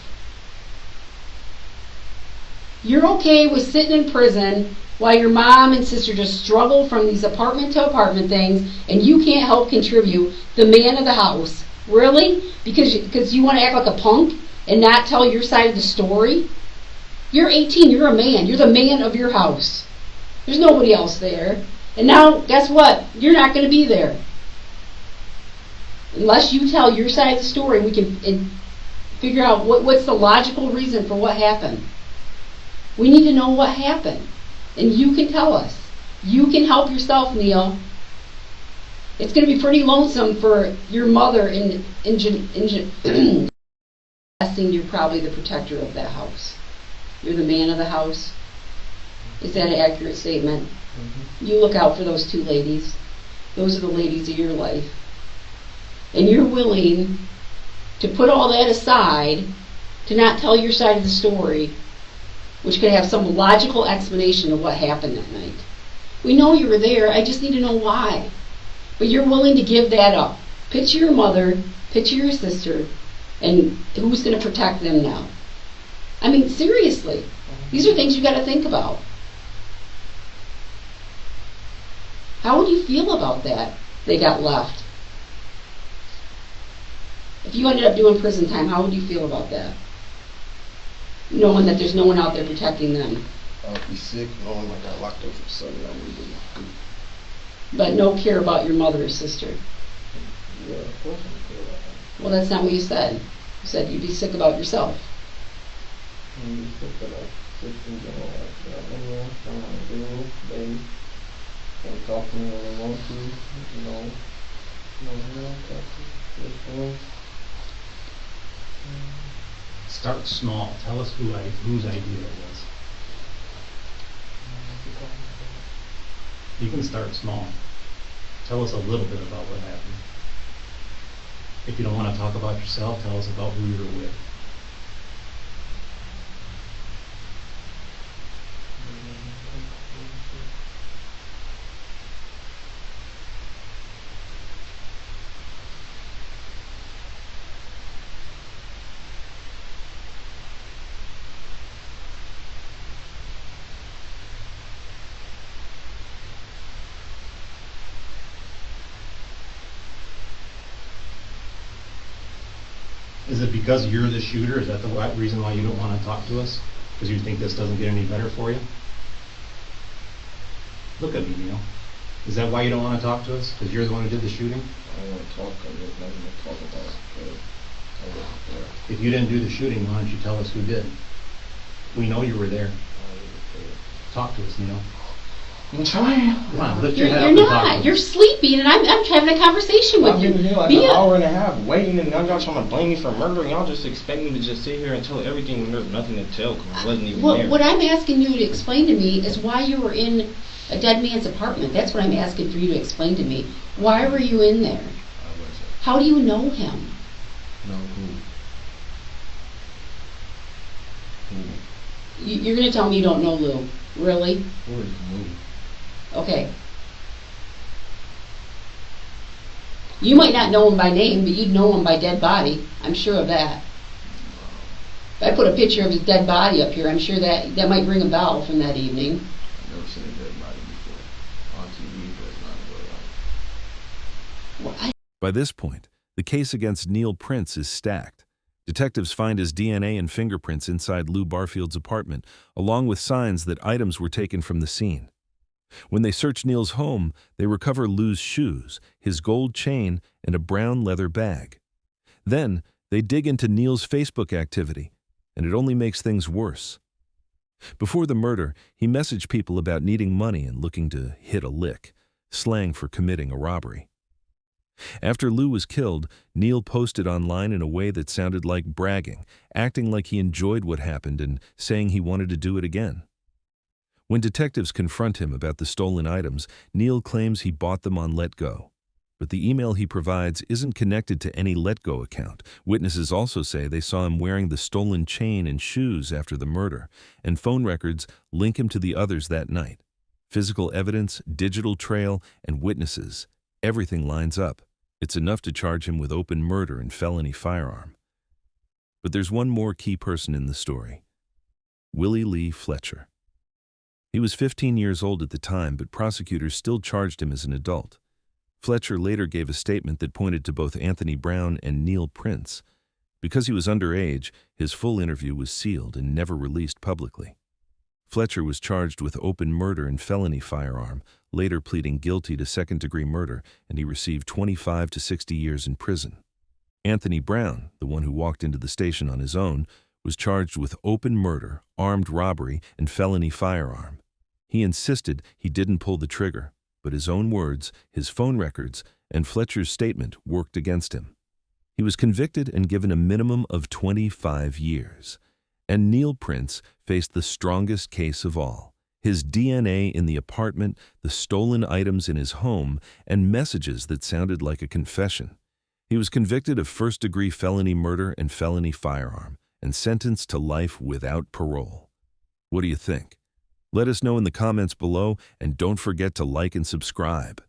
You're okay with sitting in prison while your mom and sister just struggle from these apartment to apartment things, and you can't help contribute the man of the house. Really? Because you want to act like a punk and not tell your side of the story? You're 18, you're a man. You're the man of your house. There's nobody else there. And now, guess what? You're not going to be there. Unless you tell your side of the story, we can figure out what's the logical reason for what happened. We need to know what happened. And you can tell us. You can help yourself, Neal. It's going to be pretty lonesome for your mother in guessing you're probably the protector of that house. You're the man of the house. Is that an accurate statement? Mm-hmm. You look out for those two ladies. Those are the ladies of your life. And you're willing to put all that aside to not tell your side of the story. which could have some logical explanation of what happened that night. We know you were there, I just need to know why. But you're willing to give that up. Picture your mother, picture your sister, and who's going to protect them now? I mean, seriously, these are things you got to think about. How would you feel about that? They got left. If you ended up doing prison time, how would you feel about that? Knowing that there's no one out there protecting them. I'd be sick knowing I got locked up for something I wouldn't do. But no care about your mother or sister. Yeah, of course I care about that. Well, that's not what you said. You said you'd be sick about yourself. And you think that in general, like, anyone trying to do, they can talk to me when they want to, talk to me. Start small. Tell us whose idea it was. You can start small. Tell us a little bit about what happened. If you don't want to talk about yourself, tell us about who you were with. Is it because you're the shooter? Is that the reason why you don't want to talk to us? Because you think this doesn't get any better for you? Look at me, Neil. Is that why you don't want to talk to us? Because you're the one who did the shooting? I don't want to talk, there's nothing to talk about. I wasn't there. If you didn't do the shooting, why don't you tell us who did? We know you were there. I wasn't there. Talk to us, Neil. I'm trying. Come on, lift your head You're up and talk to not. us. You're sleeping, and I'm having a conversation with I've you. been here like Be an a- hour and a half waiting, and now y'all trying to blame me for murder, and y'all just expect me to just sit here and tell everything when there's nothing to tell because I wasn't even there. What I'm asking you to explain to me is why you were in a dead man's apartment. That's what I'm asking for you to explain to me. Why were you in there? I wasn't. How do you know him? No, who? You're going to tell me you don't know Lou. Really? Who is who? Okay. You might not know him by name, but you'd know him by dead body. I'm sure of that. If I put a picture of his dead body up here, I'm sure that might ring a bell from that evening. I've never seen a dead body before. On TV, but not in real life. Well, By this point, the case against Neal Prince is stacked. Detectives find his DNA and fingerprints inside Lou Barfield's apartment, along with signs that items were taken from the scene. When they search Neal's home, they recover Lou's shoes, his gold chain, and a brown leather bag. Then, they dig into Neal's Facebook activity, and it only makes things worse. Before the murder, he messaged people about needing money and looking to hit a lick, slang for committing a robbery. After Lou was killed, Neal posted online in a way that sounded like bragging, acting like he enjoyed what happened and saying he wanted to do it again. When detectives confront him about the stolen items, Neal claims he bought them on LetGo. But the email he provides isn't connected to any LetGo account. Witnesses also say they saw him wearing the stolen chain and shoes after the murder, and phone records link him to the others that night. Physical evidence, digital trail, and witnesses, everything lines up. It's enough to charge him with open murder and felony firearm. But there's one more key person in the story: Willie Lee Fletcher. He was 15 years old at the time, but prosecutors still charged him as an adult. Fletcher later gave a statement that pointed to both Anthony Brown and Neal Prince. Because he was underage, his full interview was sealed and never released publicly. Fletcher was charged with open murder and felony firearm, later pleading guilty to second-degree murder, and he received 25 to 60 years in prison. Anthony Brown, the one who walked into the station on his own, was charged with open murder, armed robbery, and felony firearm. He insisted he didn't pull the trigger, but his own words, his phone records, and Fletcher's statement worked against him. He was convicted and given a minimum of 25 years. And Neal Prince faced the strongest case of all: his DNA in the apartment, the stolen items in his home, and messages that sounded like a confession. He was convicted of first-degree felony murder and felony firearm, and sentenced to life without parole. What do you think? Let us know in the comments below, and don't forget to like and subscribe.